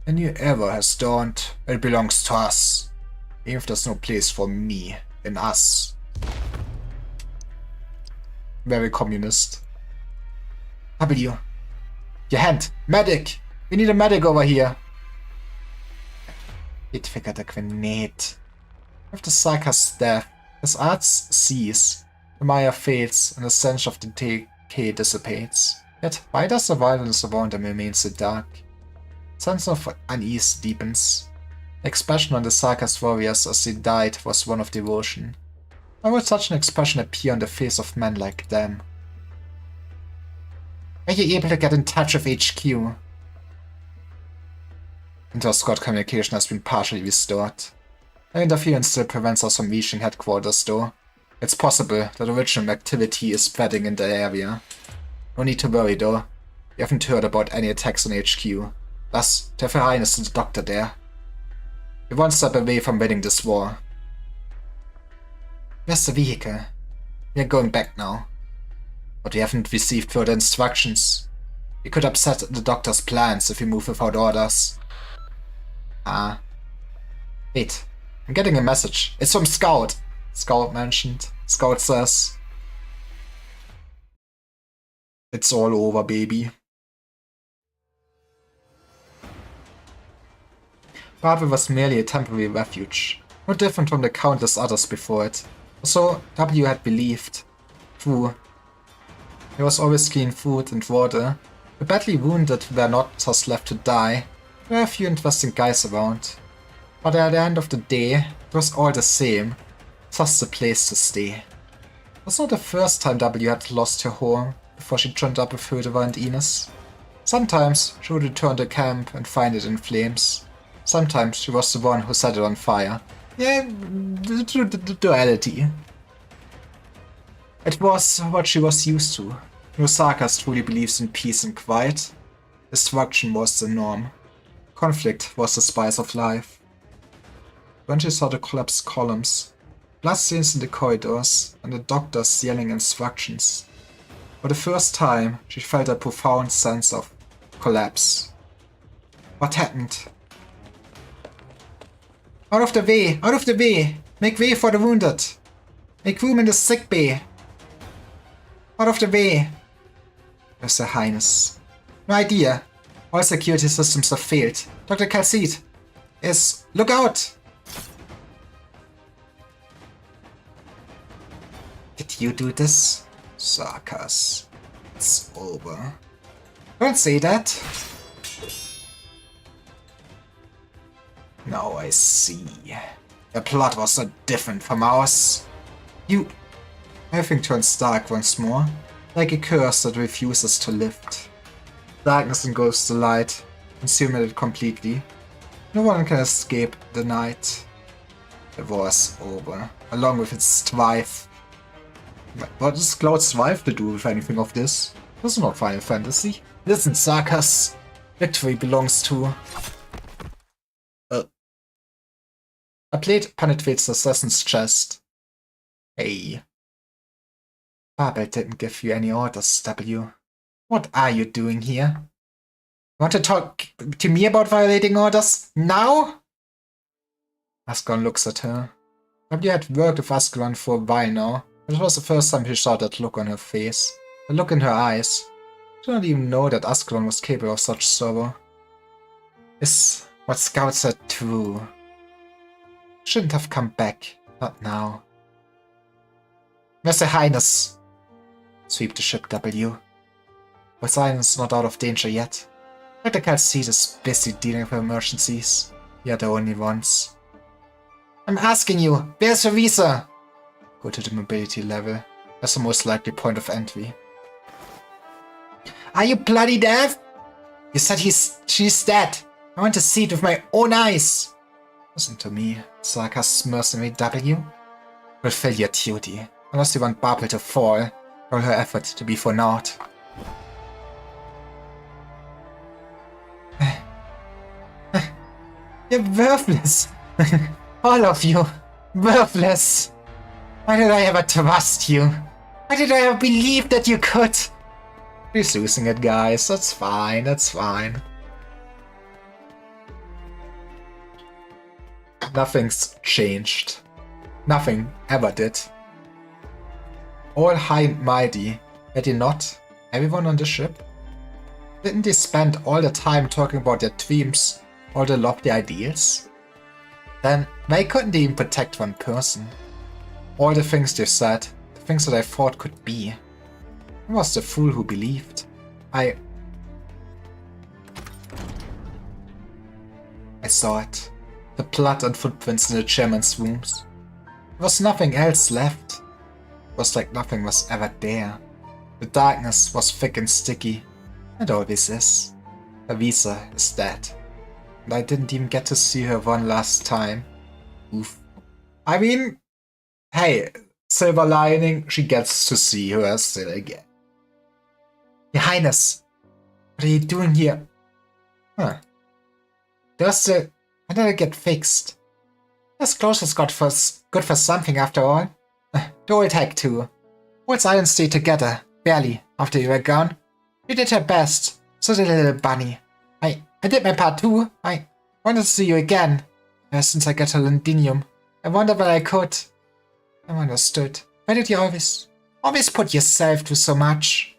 A new era has dawned. It belongs to us. Even if there's no place for me in us. Very communist. W. Your hand! Medic! We need a medic over here! It figured a grenade. With the Sarkha's death, his arts cease, the Maya fades, and the sense of decay dissipates. Yet, why does the violence around him remain so dark? Sense of unease deepens. The expression on the Sarkha's warriors as they died was one of devotion. Why would such an expression appear on the face of men like them? Are you able to get in touch with HQ? Inter-squad communication has been partially restored. Their interference still prevents us from reaching headquarters though. It's possible that original activity is spreading in the area. No need to worry though. We haven't heard about any attacks on HQ. Thus, Her Highness is the doctor there. We're one step away from winning this war. Where's the vehicle? We're going back now. But we haven't received further instructions. We could upset the doctor's plans if we move without orders. Ah. Wait. I'm getting a message. It's from Scout. Scout mentioned. Scout says... It's all over, baby. Bravo was merely a temporary refuge. No different from the countless others before it. So W had believed. True. There was always clean food and water. The badly wounded were not just left to die. There were a few interesting guys around. But at the end of the day, it was all the same. Just a place to stay. It was not the first time W had lost her home before she joined up with Hildevar and Ines. Sometimes she would return to camp and find it in flames. Sometimes she was the one who set it on fire. Yeah, the duality. It was what she was used to. No Sarkha's truly believes in peace and quiet. Destruction was the norm. Conflict was the spice of life. When she saw the collapsed columns, bloodstains in the corridors, and the doctors yelling instructions, for the first time she felt a profound sense of collapse. What happened? Out of the way! Out of the way! Make way for the wounded! Make room in the sick bay! Out of the way! Where's Her Highness? No idea. All security systems have failed. Dr. Calcite is... Look out! Did you do this? Sarkhas. It's over. Don't say that. Now I see. The plot was so different from ours. Everything turns dark once more, like a curse that refuses to lift. Darkness engulfs the light, consuming it completely. No one can escape the night. The war is over, along with its strife. What does Cloud's strife to do with anything of this? This is not Final Fantasy. Listen, Sarkhas. Victory belongs to A blade penetrates the assassin's chest. Hey. Babel didn't give you any orders, W. What are you doing here? Want to talk to me about violating orders? Now? Ascalon looks at her. W had worked with Ascalon for a while now, but it was the first time he saw that look on her face. The look in her eyes. She did not even know that Ascalon was capable of such sorrow. Is what scouts said true? Shouldn't have come back. Not now. Mr. Highness. Sweep the ship, W. Poseidon's not out of danger yet. Dr. Calcid is busy dealing with emergencies. We are the only ones. I'm asking you, where's Teresa? Go to the mobility level. That's the most likely point of entry. Are you bloody deaf? You said she's dead. I want to see it with my own eyes. Listen to me, Sarkas mercenary W. Fulfill your duty, unless you want Babel to fall, or her effort to be for naught. You're worthless. All of you. Worthless. Why did I ever trust you? Why did I ever believe that you could? She's losing it, guys. That's fine, that's fine. Nothing's changed. Nothing ever did. All high and mighty. Were they not? Everyone on the ship? Didn't they spend all the time talking about their dreams, all the lofty ideals? Then why couldn't they even protect one person? All the things they said, the things that I thought could be. I was the fool who believed. I saw it. The blood and footprints in the chairman's rooms. There was nothing else left. It was like nothing was ever there. The darkness was thick and sticky. It always is. Teresa is dead. And I didn't even get to see her one last time. Oof. I mean, hey, silver lining, she gets to see her still again. Your Highness, what are you doing here? Huh. When did it get fixed? This close is good for something after all. The old hag too. What's Iron stayed together, barely, after you were gone. You did her best, so did little bunny. I did my part too. I wanted to see you again. Since I got to Londinium. I wondered what I could. I understood. Why did you always put yourself through so much?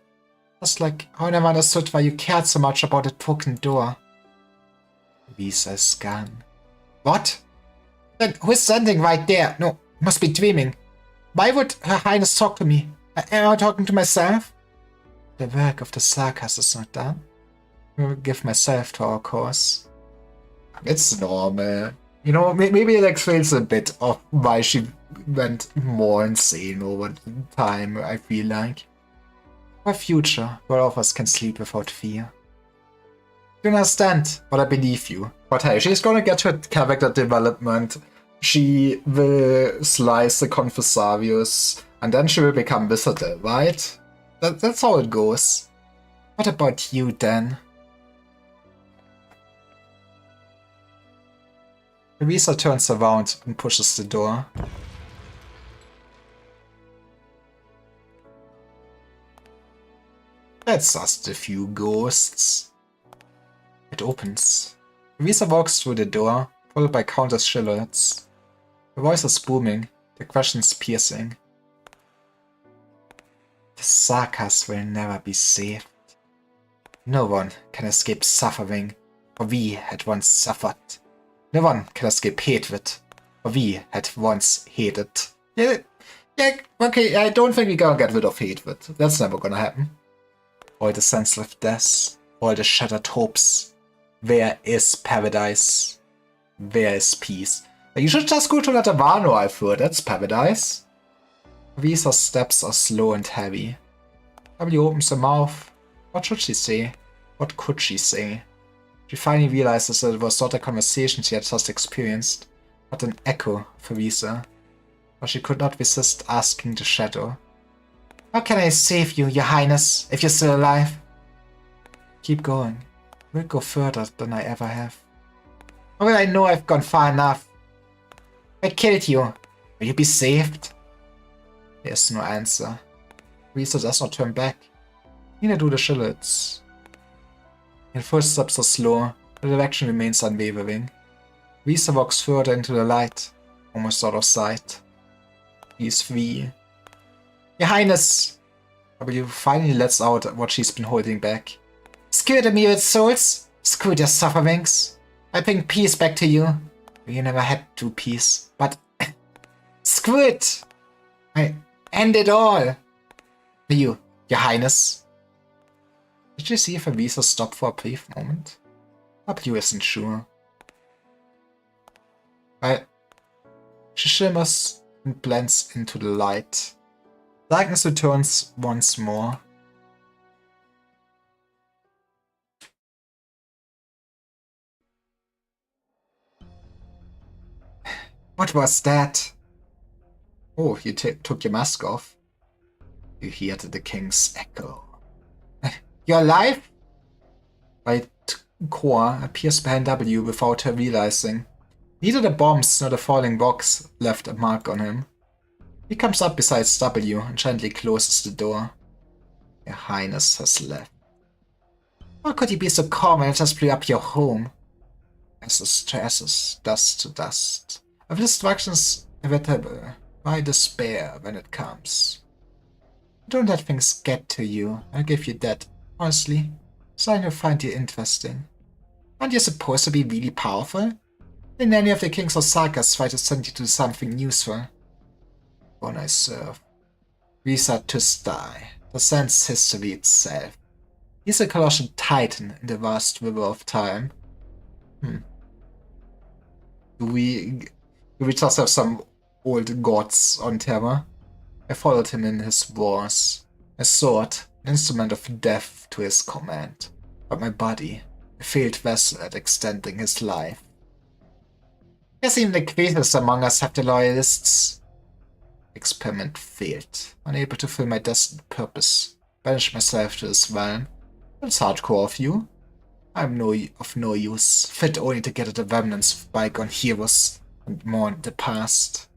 Just like how I never understood why you cared so much about that broken door. Visa's gone. What? Then who's standing right there? No, must be dreaming. Why would Her Highness talk to me? Am I talking to myself? The work of the Sarkas is not done. I will give myself to our cause. It's normal. You know, maybe it explains a bit of why she went more insane over time, I feel like. For a future where all of us can sleep without fear. You understand, but I believe you. But hey, she's gonna get her character development. She will slice the Confessarius, and then she will become Wizardel, right? That's how it goes. What about you, then? Teresa turns around and pushes the door. That's just a few ghosts. It opens. Teresa walks through the door, followed by countless silhouettes. Her voice is booming, the questions piercing. The Sarkas will never be saved. No one can escape suffering, for we had once suffered. No one can escape hatred, for we had once hated. Yeah, okay, I don't think we're gonna get rid of hatred. That's never gonna happen. All the senseless deaths, all the shattered hopes. Where is paradise? Where is peace? You should just go to Latavano, I've heard. That's paradise. Visa's steps are slow and heavy. W opens her mouth. What should she say? What could she say? She finally realizes that it was not a conversation she had just experienced, but an echo of Visa. But she could not resist asking the shadow. How can I save you, Your Highness, if you're still alive? Keep going. We'll go further than I ever have. How will I know I've gone far enough? I killed you. Will you be saved? There's no answer. Risa does not turn back. Neither do the Shillets. Her footsteps are slow, but the direction remains unwavering. Risa walks further into the light, almost out of sight. He is free. Your Highness! W finally lets out what she's been holding back. Screw the myriad souls! Screw their sufferings! I bring peace back to you. You never had true peace, but screw it! I end it all! You, Your Highness. Did you see if Avisa stopped for a brief moment? W isn't sure. She shimmers and blends into the light. Darkness returns once more. What was that? Oh, you took your mask off. You hear the king's echo. You're alive? White core appears behind W without her realizing. Neither the bombs nor the falling rocks left a mark on him. He comes up beside W and gently closes the door. Your Highness has left. How could you be so calm when I just blew up your home? Ashes to ashes, dust to dust. If destruction's inevitable, why despair when it comes? Don't let things get to you. I'll give you that. Honestly, something you'll find you interesting. Aren't you supposed to be really powerful? Didn't any of the kings or sagas try to send you to something useful? One I serve. Risa Tustai, the sense history itself. He's a colossal titan in the vast river of time. Do we just have some old gods on Terra? I followed him in his wars. A sword, an instrument of death to his command. But my body, a failed vessel at extending his life. Guess even the greatest among us have the loyalists. Experiment failed. Unable to fulfill my destined purpose. Banish myself to this realm. That's hardcore of you. I'm of no use. Fit only to get at the remnants of bygone heroes and mourn the past.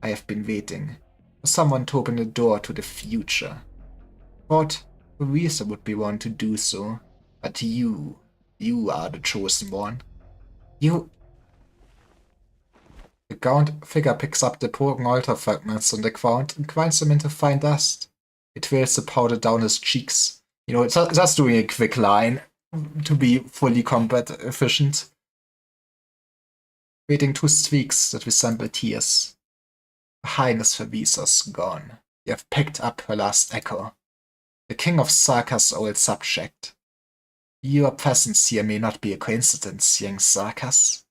I have been waiting for someone to open the door to the future. Thought Risa would be one to do so, but you are the chosen one. You... The gaunt figure picks up the broken altar fragments on the ground and grinds them into fine dust. It trails the powder down his cheeks. You know, it's just doing a quick line to be fully combat efficient. Creating two streaks that resemble tears. Her Highness Visa's gone. You have picked up her last echo. The king of Sarka's old subject. Your presence here may not be a coincidence, young Sarkas.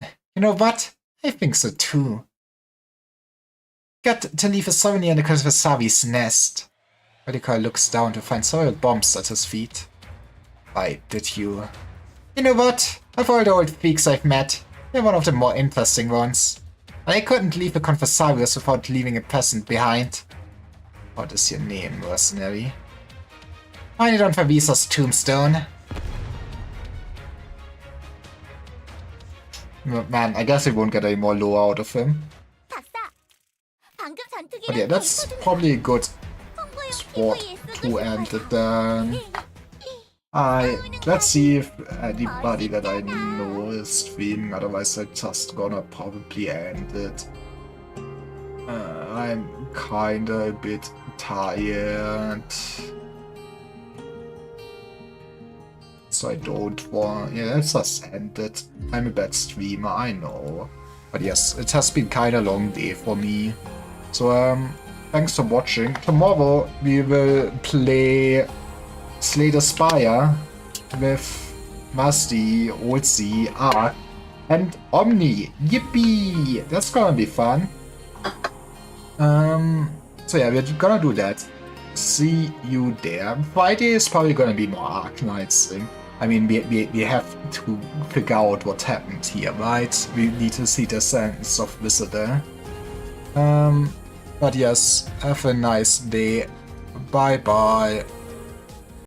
You know what? I think so too. Got to leave a souvenir in the Vasavi's nest. Radikal looks down to find several bombs at his feet. Why did you? You know what? Of all the old freaks I've met, you're one of the more interesting ones. I couldn't leave a Conversarius without leaving a present behind. What is your name, mercenary? Find it on Favisa's tombstone. Man, I guess we won't get any more lore out of him. But yeah, that's probably a good spot to end it then. Let's see if anybody that I know is streaming, otherwise I'm just gonna probably end it. I'm kinda a bit tired. So I don't want... Yeah, let's just end it. I'm a bad streamer, I know. But yes, it has been kinda long day for me. So, thanks for watching. Tomorrow we will play Slay the Spire with Masti, Olsi, Ark, and Omni. Yippee! That's gonna be fun. So yeah, we're gonna do that. See you there. Friday is probably gonna be more Arknights thing. I mean, we have to figure out what happened here, right? We need to see the sense of Visitor. But yes, have a nice day. Bye bye.